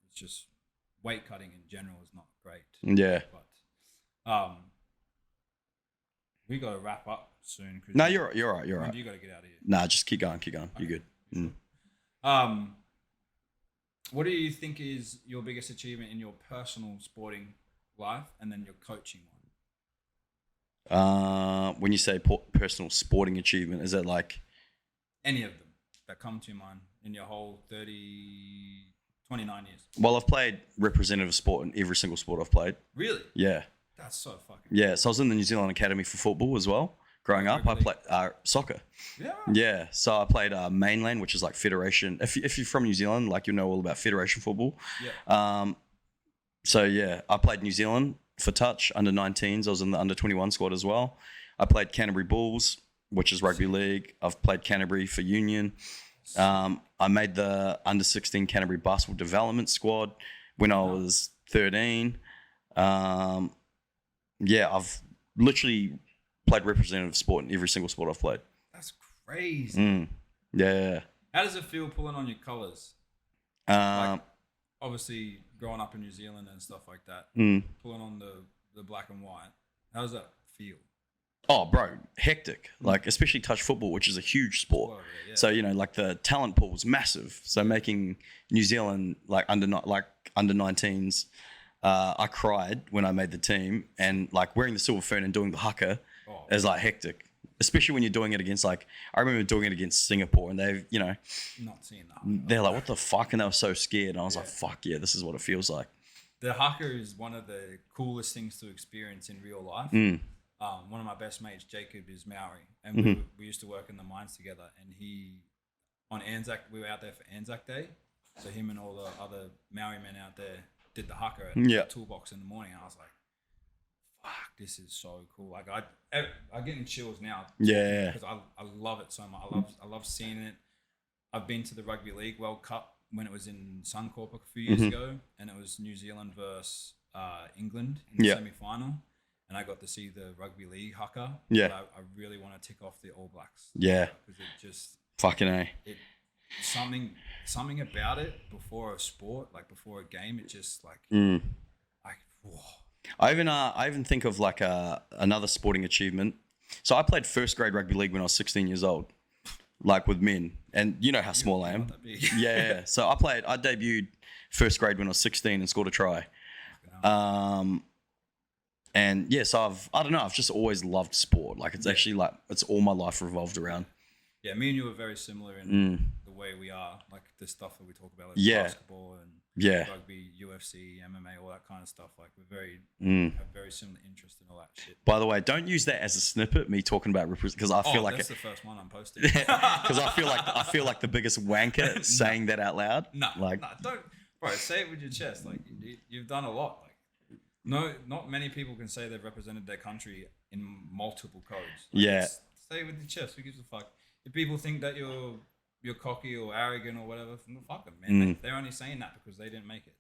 it's just weight cutting in general is not great. Yeah. But we got to wrap up soon. No, you're right. You're right. You got to get out of here. Nah, just keep going. Okay. You're good. What do you think is your biggest achievement in your personal sporting life, and then your coaching one? When you say personal sporting achievement, is that like any of them that come to your mind in your whole 29 years? Well, I've played representative sport in every single sport I've played. Really? Yeah. That's so fucking cool. Yeah, so I was in the New Zealand Academy for football as well. Growing up, I played soccer. Yeah. Yeah, so I played mainland, which is like federation. If you're from New Zealand, like you'll know all about federation football. Yeah. So yeah, I played New Zealand for touch under 19s. I was in the under 21 squad as well. I played Canterbury Bulls, which is rugby league. I've played Canterbury for Union. I made the under 16 Canterbury basketball development squad when I was 13. Yeah, I've literally played representative sport in every single sport I've played. That's crazy. Yeah. How does it feel pulling on your colours? Obviously, growing up in New Zealand and stuff like that, pulling on the black and white. How does that feel? Oh, bro, hectic. Like, especially touch football, which is a huge sport. Yeah. So, like the talent pool is massive. So making New Zealand like under 19s I cried when I made the team, and like wearing the silver fern and doing the haka is like hectic, especially when you're doing it against like I remember doing it against Singapore, and they've not seeing that. They're like, what the fuck, and they were so scared, and I was like, fuck yeah, this is what it feels like. The haka is one of the coolest things to experience in real life. One of my best mates, Jacob, is Maori, and we used to work in the mines together. And on Anzac, we were out there for Anzac Day, so him and all the other Maori men out there did the haka at the toolbox in the morning. And I was like, fuck, this is so cool. Like I get in chills now. Yeah, because I love it so much. I love seeing it. I've been to the Rugby League World Cup when it was in Suncorp a few years ago, and it was New Zealand versus England in the semi-final. And I got to see the Rugby League haka. Yeah. But I really want to tick off the All Blacks. Yeah. Because it just... Fucking A. Something about it before a sport, like before a game, it just like... whoa. I even think of like another sporting achievement. So I played first grade rugby league when I was 16 years old, like with men. And you know how small I am. Yeah. So I debuted first grade when I was 16 and scored a try. And yes, I've just always loved sport. Like it's actually like it's all my life revolved around. Yeah, me and you are very similar in the way we are, like the stuff that we talk about, like basketball and rugby, UFC, MMA, all that kind of stuff. Like we're have very similar interest in all that shit. By the way, don't use that as a snippet. Me talking about because I feel like that's the first one I'm posting. Because I feel like the biggest wanker saying that out loud. No, don't, bro. Say it with your chest. Like you've done a lot. Like not many people can say they've represented their country in multiple codes. Like, say it with your chest. Who gives a fuck? If people think that you're cocky or arrogant or whatever, fuck them, man. They're only saying that because they didn't make it.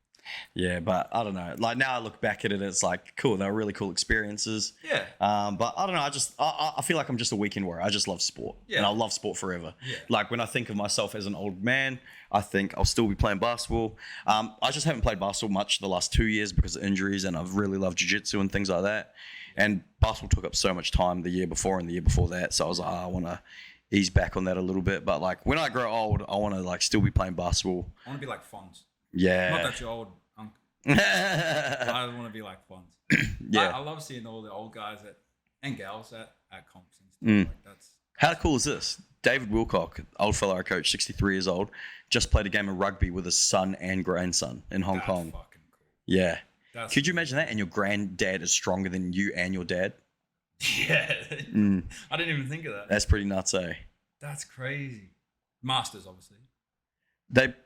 Yeah, but I don't know. Like now I look back at it, it's like cool. They were really cool experiences. Yeah. But I don't know. I feel like I'm just a weekend warrior. I just love sport, and I'll love sport forever. Yeah. Like when I think of myself as an old man, I think I'll still be playing basketball. I just haven't played basketball much the last 2 years because of injuries, and I've really loved jiu-jitsu and things like that. And basketball took up so much time the year before and the year before that. So I was like, I want to ease back on that a little bit. But like when I grow old, I want to like still be playing basketball. I want to be like Fonz. Yeah. Not that you're old, uncle. I want to be like Fonz. Yeah. I love seeing all the old guys and gals at comps and stuff. Like that's how cool is this? David Wilcock, old fellow I coach, 63 years old, just played a game of rugby with his son and grandson in Hong Kong. That's fucking cool. Yeah. Could you imagine that? And your granddad is stronger than you and your dad? Yeah. I didn't even think of that. That's pretty nuts, eh? That's crazy. Masters, obviously.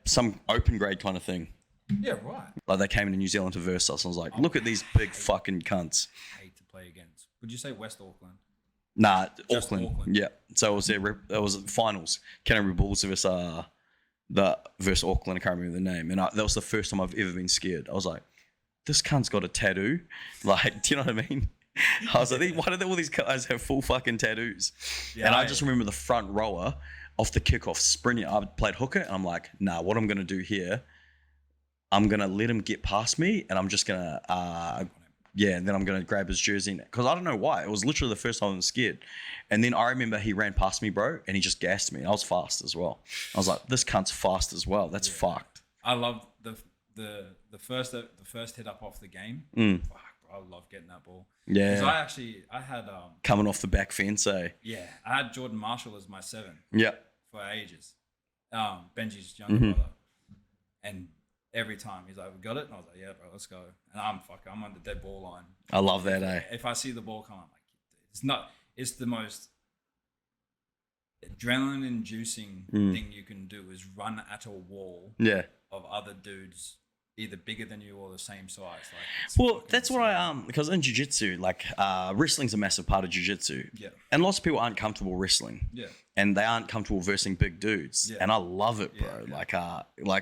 Some open grade kind of thing. Yeah, right. Like they came into New Zealand to verse us. I was like, look at these big fucking cunts. Hate to play against. Would you say West Auckland? Nah, Auckland. Yeah. So it was finals. Canterbury Bulls versus Auckland. I can't remember the name. And that was the first time I've ever been scared. I was like, this cunt's got a tattoo. Like, do you know what I mean? I was like, why do all these guys have full fucking tattoos? Yeah, and I just remember the front rower off the kickoff sprinting. I played hooker, and I'm like, nah, what I'm going to do here, I'm going to let him get past me, and I'm just going to, and then I'm going to grab his jersey. Because I don't know why. It was literally the first time I was scared. And then I remember he ran past me, bro, and he just gassed me. I was fast as well. I was like, this cunt's fast as well. That's fucked. I love the first hit up off the game. Fuck. I love getting that ball. Yeah. Because I had coming off the back fence, eh? Yeah, I had Jordan Marshall as my 7. Yeah. For ages. Benji's younger brother, and every time he's like, "We got it," and I was like, "Yeah, bro, let's go." And I'm on the dead ball line. I love that, eh? If I see the ball come, I'm like, it's the most adrenaline-inducing thing you can do is run at a wall. Yeah. Of other dudes. Either bigger than you or the same size. That's what because in jiu-jitsu, like wrestling's a massive part of jiu-jitsu. Yeah. And lots of people aren't comfortable wrestling. Yeah. And they aren't comfortable versing big dudes. Yeah. And I love it, bro. Yeah. Like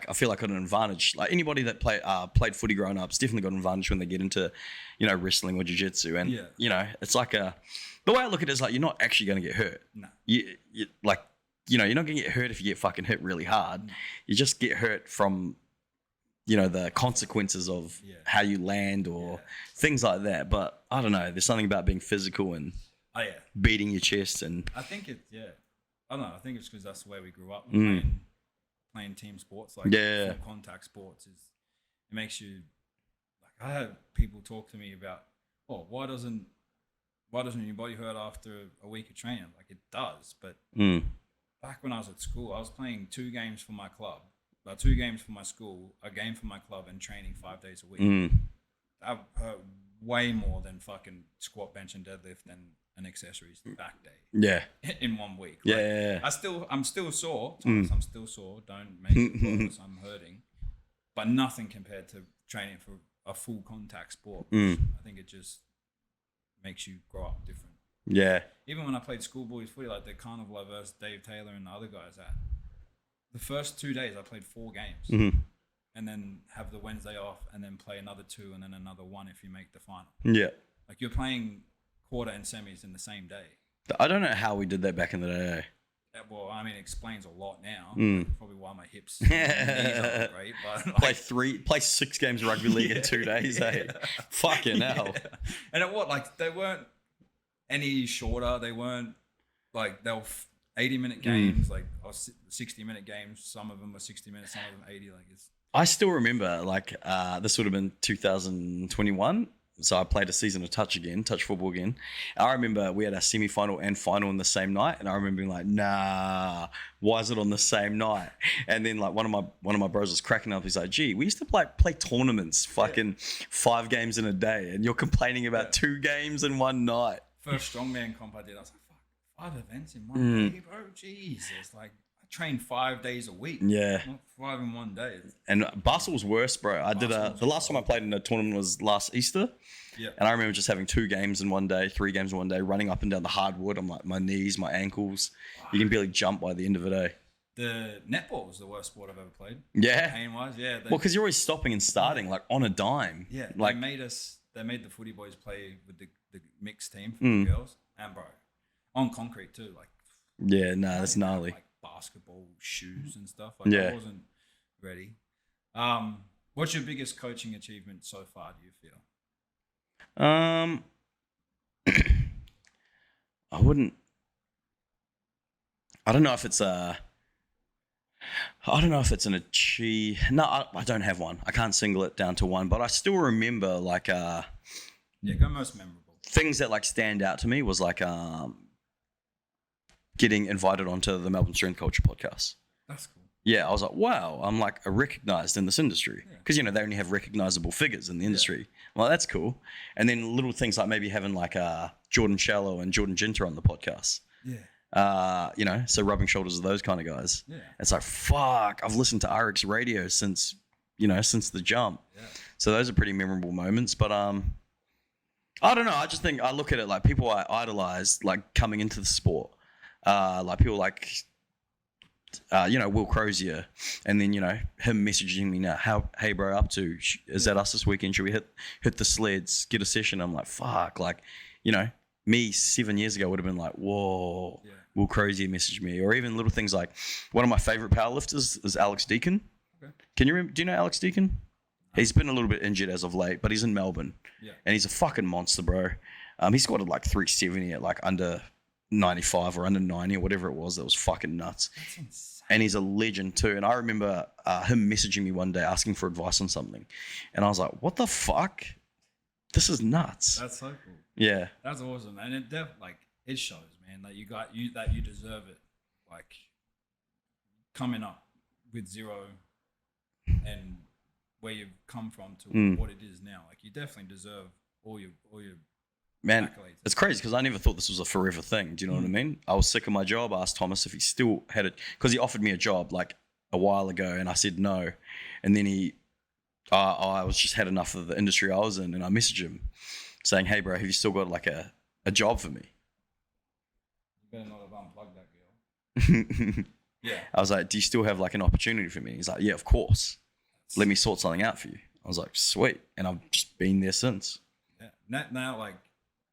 I feel like I got an advantage. Like anybody that played footy growing up's definitely got an advantage when they get into, wrestling or jiu-jitsu. And it's like the way I look at it is like you're not actually going to get hurt. No. You're not going to get hurt if you get fucking hit really hard. You just get hurt from the consequences of how you land or things like that. But I don't know. There's something about being physical and beating your chest. And I think I don't know. I think it's because that's the way we grew up playing team sports. Like full contact sports it makes you like I had people talk to me about, oh, why doesn't your body hurt after a week of training? Like, it does, but back when I was at school, I was playing 2 games for my club, 2 games for my school, a game for my club, and training 5 days a week. That hurt way more than fucking squat, bench, and deadlift and accessories back day. Yeah. In 1 week. Like, yeah. I'm still sore. Thomas, I'm still sore. Don't make it worse. I'm hurting. But nothing compared to training for a full contact sport. I think it just makes you grow up different. Yeah. Even when I played schoolboys footy, like the carnival versus Dave Taylor and the other guys the first 2 days I played 4 games. And then have the Wednesday off and then play another 2 and then another 1 if you make the final. Yeah. Like, you're playing quarter and semis in the same day. I don't know how we did that back in the day. Well, I mean, it explains a lot now. Probably why my hips and knees aren't great. But like, play 6 games of rugby league in 2 days, eh? Fucking hell. And they weren't any shorter. They weren't like, they were 80-minute games, like 60-minute games. Some of them were 60 minutes, some of them 80. Like, it's. I still remember, like, this would have been 2021. So I played a season of touch football again. I remember we had a semi-final and final in the same night, and I remember being like, "Nah, why is it on the same night?" And then like one of my bros was cracking up. He's like, "Gee, we used to play tournaments, fucking 5 games in a day, and you're complaining about 2 games in one night." First strongman comp I did, I was like, "Fuck, 5 events in one day, bro? Jesus!" Like, I trained 5 days a week. Yeah, not 5 in one day. And Bustle's worse, bro. I did the last time I played in a tournament was last Easter. Yeah. And I remember just having 2 games in one day, 3 games in one day, running up and down the hardwood. I'm like, my knees, my ankles. Wow. You can barely jump by the end of the day. The netball was the worst sport I've ever played. Yeah. Pain-wise, yeah. Well, because you're always stopping and starting, like, on a dime. Yeah. Like, they made the footy boys play with the mixed team for the girls. And, bro, on concrete too. Like, yeah, that's gnarly. Like basketball shoes and stuff. Like, I wasn't ready. What's your biggest coaching achievement so far, do you feel? I don't know if it's an achieve. No, I don't have one. I can't single it down to one, but I still remember like go most memorable. Things that like stand out to me was like getting invited onto the Melbourne Strength Culture podcast. That's cool. Yeah, I was like, wow, I'm like recognized in this industry because they only have recognizable figures in the industry. Well, that's cool. And then little things like maybe having like Jordan Shallow and Jordan Ginter on the podcast. Yeah. So rubbing shoulders with those kind of guys. Yeah. It's like, fuck, I've listened to RX radio since the jump. Yeah. So those are pretty memorable moments. But I don't know. I just think I look at it like people I idolize, like coming into the sport, like people like. Will Crozier, and then him messaging me now, hey bro, up to, is that us this weekend? Should we hit the sleds, get a session? I'm like, fuck, like, me 7 years ago would have been like, whoa. Will Crozier message me, or even little things like one of my favorite powerlifters is Alex Deakin. Okay. Do you know Alex Deakin? He's been a little bit injured as of late, but he's in Melbourne, and he's a fucking monster, bro. He squatted like 370 at like under 95 or under 90 or whatever it was. That was fucking nuts. That's insane. And he's a legend too. And I remember him messaging me one day asking for advice on something, and I was like, what the fuck, this is nuts. That's so cool. Yeah, that's awesome. And it shows, man, that you deserve it. Like, coming up with zero and where you've come from to what it is now, like, you definitely deserve all your man, it's crazy because I never thought this was a forever thing. Do you know what I mean? I was sick of my job. I asked Thomas if he still had it because he offered me a job like a while ago, and I said no. And then I was just had enough of the industry I was in, and I messaged him saying, "Hey, bro, have you still got like a job for me?" You better not have unplugged that girl. Yeah. I was like, "Do you still have like an opportunity for me?" He's like, "Yeah, of course. Let me sort something out for you." I was like, "Sweet," and I've just been there since. Yeah. Now, like,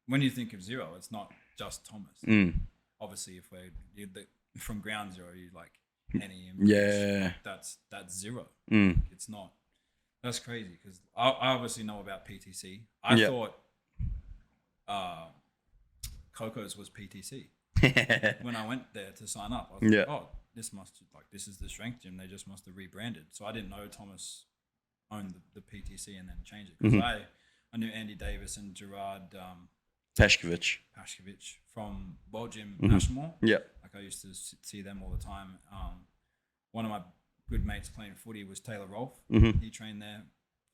when you think of zero, it's not just Thomas. Obviously, if you're from ground zero, you like Henny. Yeah. That's zero. It's not. That's crazy because I obviously know about PTC. I thought Coco's was PTC. When I went there to sign up, I was like, oh, this is the strength gym. They just must have rebranded. So I didn't know Thomas own the PTC and then change it. Because I knew Andy Davis and Gerard Pashkovich from World Gym National. Yeah. Like I used to see them all the time. One of my good mates playing footy was Taylor Rolfe. He trained there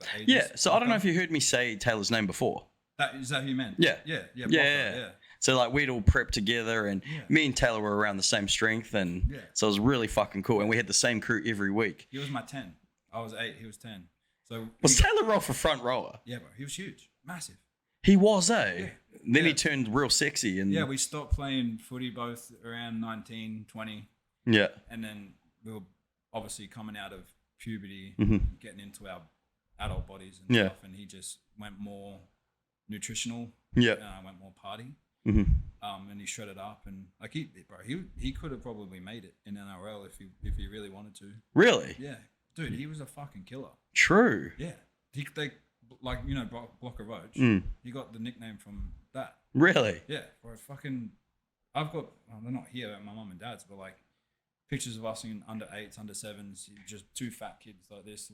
for ages. Yeah, so I don't know if you heard me say Taylor's name before. Is that who you meant? Yeah. Yeah. So like we'd all prep together, and me and Taylor were around the same strength, and so it was really fucking cool. And we had the same crew every week. He was my 10. I was 8. He was 10. So was Taylor Rolfe a front rower? Yeah, bro. He was huge, massive. He was, eh? Yeah. Then he turned real sexy, and we stopped playing footy both around 19, 20. Yeah. And then we were obviously coming out of puberty, getting into our adult bodies and stuff, and he just went more nutritional. Yeah. Went more party. And he shredded up, and like he could have probably made it in NRL if he really wanted to. Really? Yeah, dude, he was a fucking killer. True. Yeah, Blocker Roach. He got the nickname from that. Really? Yeah, bro. I've got they're not here at my mum and dad's, but like pictures of us in under 8s, under 7s, just two fat kids like this.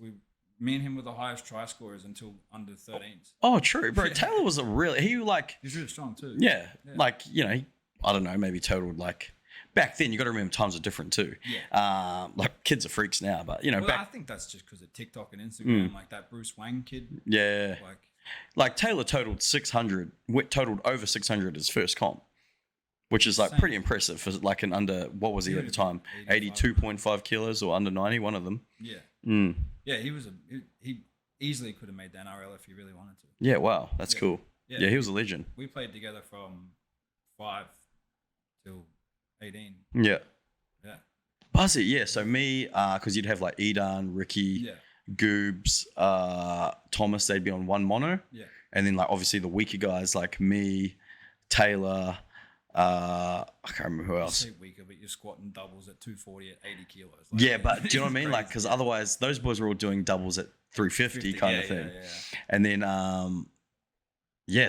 Me and him were the highest try scorers until under 13s. Oh, true, bro. Taylor was he's really strong too. Yeah. Like, I don't know, maybe totaled like back then. You got to remember times are different too. Yeah. Like kids are freaks now, but I think that's just because of TikTok and Instagram. Like that Bruce Wang kid. Yeah. Like Taylor totaled 600. Totaled over 600 his first comp, which is like pretty impressive for like an under. What was he at the time? 82.5 kilos or under 90. One of them. Yeah. Yeah, he easily could have made the NRL if he really wanted to. Yeah, wow, that's cool. Yeah, he was a legend. We played together from 5 till 18. Yeah. Yeah. Buzzy, yeah. So me, because you'd have like Edan, Ricky, Goobs, Thomas, they'd be on one mono. Yeah. And then like obviously the weaker guys like me, Taylor, I can't remember who else. You say weaker, but you're squatting doubles at 240 at 80 kilos. Yeah, but do you know what I mean? Like, because otherwise those boys were all doing doubles at 350 kind of thing. Yeah. And then,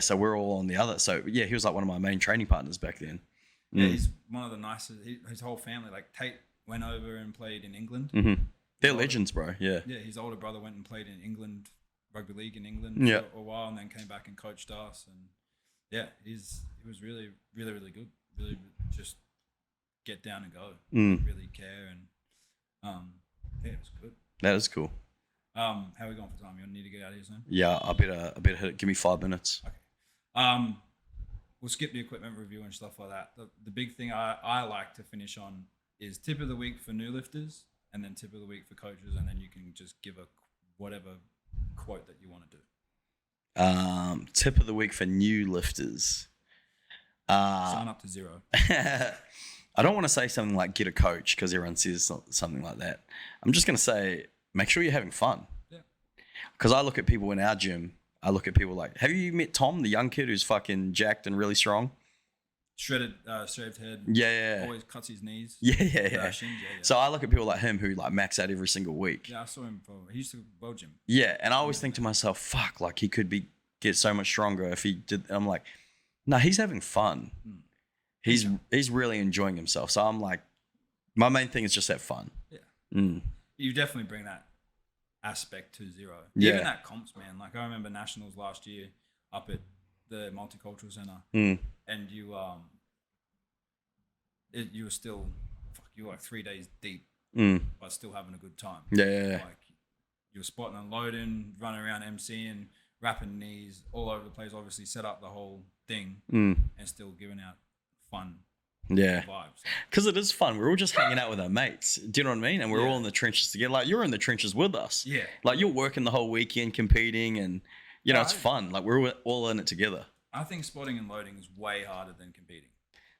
so we're all on the other. So yeah, he was like one of my main training partners back then. Yeah, he's one of the nicest. His whole family, like Tate went over and played in England. They're legends, bro. Yeah. Yeah, his older brother went and played in England, rugby league in England for a while, and then came back and coached us. And yeah, he was really, really, really good. Really just get down and go. Really care, and it was good. That is cool. How are we going for time? You need to get out of here soon? Yeah, I better hit it. Give me 5 minutes. Okay. We'll skip the equipment review and stuff like that. The big thing I like to finish on is tip of the week for new lifters, and then tip of the week for coaches, and then you can just give whatever quote that you want to do. Tip of the week for new lifters. Sign up to 0. I don't want to say something like get a coach because everyone says something like that. I'm just going to say make sure you're having fun. Yeah. Because I look at people in our gym. I look at people like, have you met Tom, the young kid who's fucking jacked and really strong? Shredded, shaved head. Yeah. Always cuts his knees. Yeah. Shins, yeah. So I look at people like him who like max out every single week. Yeah, I saw him. He used to World Gym. Yeah, and I always think to myself, fuck, like he could get so much stronger if he did. And I'm like, no, he's having fun. He's really enjoying himself. So I'm like, my main thing is just have fun. Yeah. You definitely bring that aspect to 0. Yeah. Even at comps, man. Like I remember nationals last year up at the Multicultural Center, and you were still you were like 3 days deep, but still having a good time. Yeah. Like you were spotting and loading, running around MCing, wrapping knees all over the place. Obviously set up the whole thing, and still giving out fun. Yeah, vibes. Because it is fun. We're all just hanging out with our mates. Do you know what I mean? And we're all in the trenches together. Like you're in the trenches with us. Yeah. Like you're working the whole weekend competing, and it's fun. Like we're all in it together. I think spotting and loading is way harder than competing.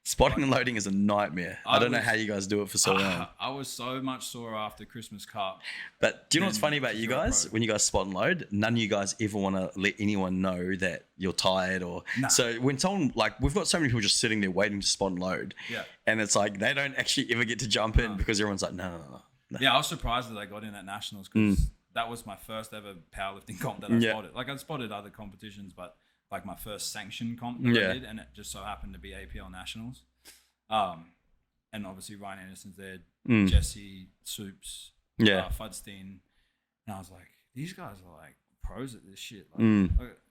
Spotting and loading is a nightmare. I don't know how you guys do it for so long. I was so much sore after Christmas Cup. But do you know what's funny about you guys? When you guys spot and load, none of you guys ever want to let anyone know that you're tired or... Nah. So when someone... Like, we've got so many people just sitting there waiting to spot and load. Yeah. And it's like, they don't actually ever get to jump in because everyone's like, no. Yeah, I was surprised that I got in at Nationals because that was my first ever powerlifting comp that I spotted. Like, I'd spotted other competitions, but like my first sanctioned comp that I did, and it just so happened to be APL Nationals. And obviously Ryan Anderson's there, Jesse, Soups, Fudstein, and I was like, these guys are like pros at this shit. Like, and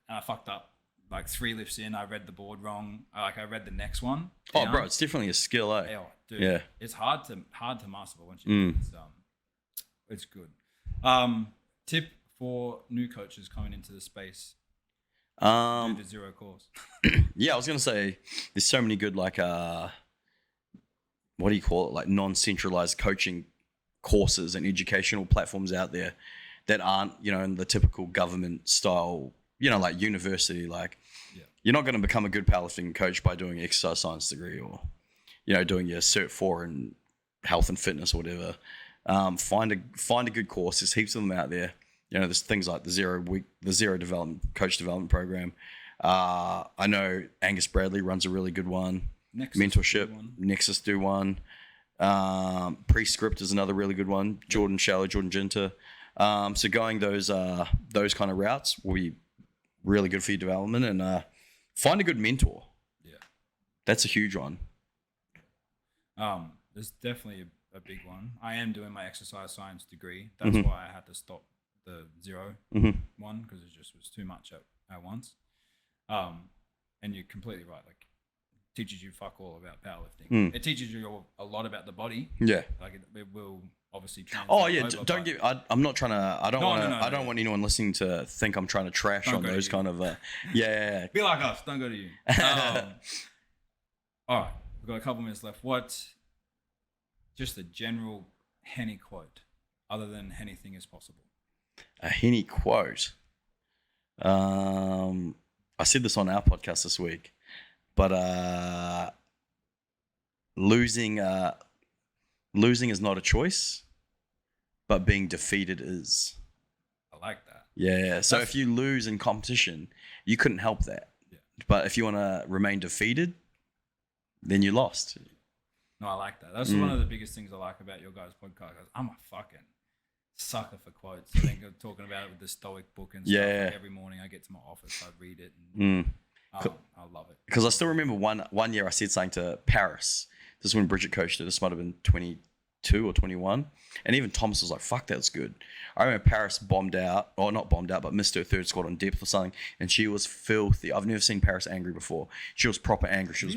I fucked up. Like 3 lifts in, I read the board wrong. I read the next one. Oh, bro, it's definitely a skill, eh? Oh, dude, yeah. It's hard to master, but once you do it, it's good. Tip for new coaches coming into the space. Do the zero course. Yeah, I was gonna say there's so many good like what do you call it? Like non-centralized coaching courses and educational platforms out there that aren't, in the typical government style, like university. Like you're not going to become a good powerlifting coach by doing an exercise science degree or, doing your Cert 4 in health and fitness or whatever. Find a good course. There's heaps of them out there. There's things like the zero development coach development program. I know Angus Bradley runs a really good one. Mentorship. Nexus do one. Prescript is another really good one. Jordan Shallow, Jordan Ginter. So going those kind of routes will be really good for your development, and find a good mentor. Yeah, that's a huge one. There's definitely a big one. I am doing my exercise science degree. That's why I had to stop the zero one, because it just was too much at once. And you're completely right. Like, teaches you fuck all about powerlifting. It teaches you a lot about the body. Yeah, like it will obviously translate. Oh yeah, don't give. I'm not trying to. I don't want anyone listening to think I'm trying to trash on those kind of. Yeah. Be like us. Don't go to you. All right, we've got a couple minutes left. Just a general Henny quote, other than anything is possible. A Henny quote. I said this on our podcast this week, but losing is not a choice, but being defeated is. I like that. Yeah. So if you lose in competition, you couldn't help that. Yeah. But if you want to remain defeated, then you lost. No, I like that. That's one of the biggest things I like about your guys' podcast. I'm a fucking sucker for quotes. I think I'm talking about it with the Stoic book and stuff. Yeah. Like every morning I get to my office, I read it, and I love it. Because I still remember one year I said something to Paris. This is when Bridget coached it. This might have been 22 or 21. And even Thomas was like, fuck, that's good. I remember Paris bombed out, or not bombed out, but missed her third squat on depth or something. And she was filthy. I've never seen Paris angry before. She was proper angry. She was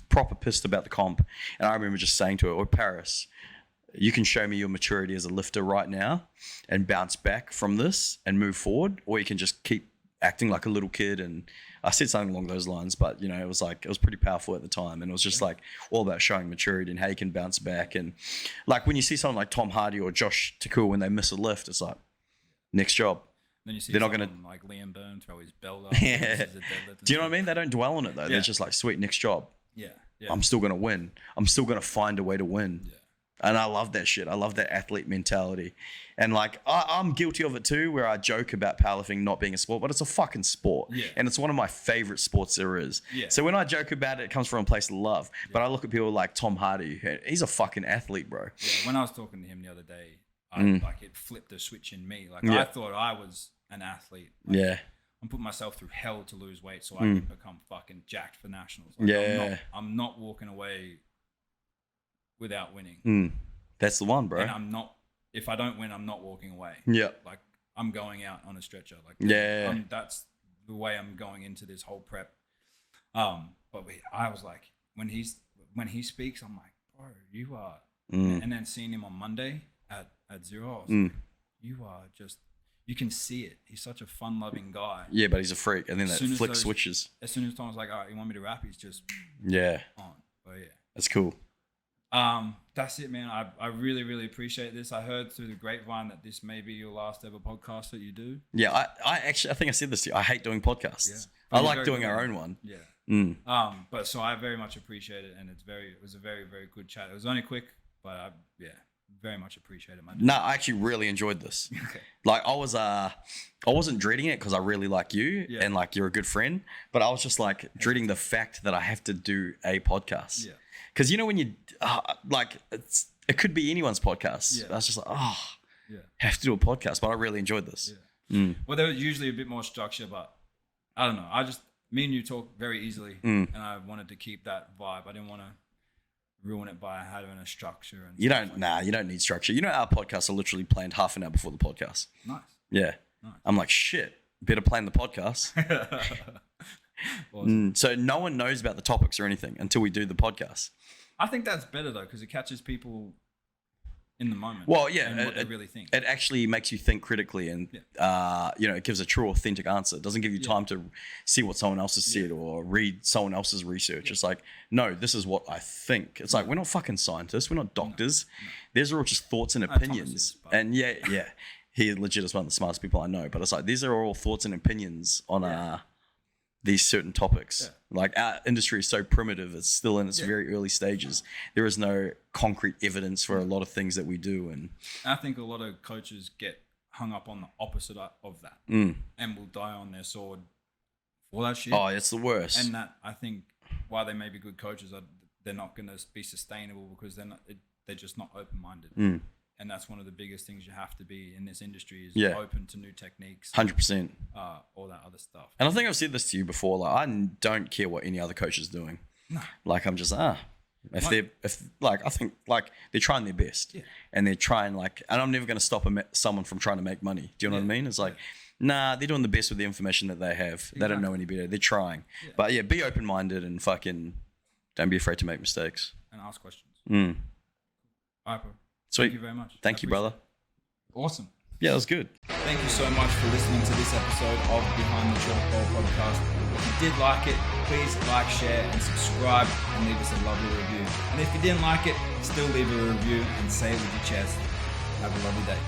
proper pissed about the comp. And I remember just saying to her, "Oh, Paris, you can show me your maturity as a lifter right now and bounce back from this and move forward, or you can just keep acting like a little kid." And I said something along those lines, but it was pretty powerful at the time. And it was just like all about showing maturity and how you can bounce back. And like when you see someone like Tom Hardy or Josh Takua, when they miss a lift, it's like, next job. Then you see they're not going to like Liam Byrne throw his belt up. Yeah. Do you know what I mean? They don't dwell on it though. Yeah. They're just like, sweet, next job. Yeah. I'm still going to win. I'm still going to find a way to win. Yeah. And I love that shit. I love that athlete mentality. And like, I'm guilty of it too, where I joke about powerlifting not being a sport, but it's a fucking sport. Yeah. And it's one of my favorite sports there is. Yeah. So when I joke about it, it comes from a place of love. Yeah. But I look at people like Tom Hardy. He's a fucking athlete, bro. Yeah. When I was talking to him the other day, it flipped a switch in me. Like I thought I was an athlete. Like, I'm putting myself through hell to lose weight so I can become fucking jacked for nationals. Like, I'm not walking away without winning. That's the one, bro. And if I don't win, I'm not walking away. Yeah. Like I'm going out on a stretcher. Like that's the way I'm going into this whole prep. But I was like, when he speaks, I'm like, bro, you are. And then seeing him on Monday at Zero, I was like, you are just. You can see it. He's such a fun-loving guy. Yeah, but he's a freak. And then that flick switches. As soon as Tom's like, all right, you want me to rap? He's just on. But yeah. That's cool. That's it, man. I really, really appreciate this. I heard through the grapevine that this may be your last ever podcast that you do. Yeah, I think I said this to you. I hate doing podcasts. Yeah. I like doing our own one. Yeah. But so I very much appreciate it, and it was a very, very good chat. It was only quick, but very much appreciate it, man. No, I actually really enjoyed this. Okay. Like I wasn't dreading it because I really like you and like you're a good friend, but I was just like dreading the fact that I have to do a podcast. Yeah. Because when you like it could be anyone's podcast. Yeah. I was just like, have to do a podcast, but I really enjoyed this. Yeah. Well, there was usually a bit more structure, but I don't know. Me and you talk very easily, and I wanted to keep that vibe. I didn't want to ruin it by having a structure. And you don't need structure. Our podcasts are literally planned half an hour before the podcast. Nice. Yeah. I'm like, shit, better plan the podcast. Awesome. So no one knows about the topics or anything until we do the podcast. I think that's better though, because it catches people in the moment. Well, yeah, and what they really think. It actually makes you think critically, and it gives a true, authentic answer. It doesn't give you time to see what someone else has said or read someone else's research. It's like, no, this is what I think. It's like, we're not fucking scientists. We're not doctors. No. These are all just thoughts and opinions. And he legit is one of the smartest people I know. But it's like, these are all thoughts and opinions on these certain topics. Like, our industry is so primitive. It's still in its very early stages. There is no concrete evidence for a lot of things that we do. And I think a lot of coaches get hung up on the opposite of that and will die on their sword for that shit. Oh, it's the worst. And that, I think, why they may be good coaches, they're not going to be sustainable because they're just not open-minded. And that's one of the biggest things you have to be in this industry is open to new techniques. 100%. All that other stuff. And I think I've said this to you before. Like, I don't care what any other coach is doing. No. Like, I'm just I think they're trying their best, and they're trying and I'm never going to stop someone from trying to make money. Do you know what I mean? It's like, nah, they're doing the best with the information that they have. Exactly. They don't know any better. They're trying, but be open-minded and fucking don't be afraid to make mistakes and ask questions. All right, bro. Sweet. Thank you very much. Thank you, brother. Awesome. Yeah, that was good. Thank you so much for listening to this episode of Behind the Chalk Bowl podcast. If you did like it, please like, share, and subscribe, and leave us a lovely review. And if you didn't like it, still leave a review and say it with your chest. Have a lovely day.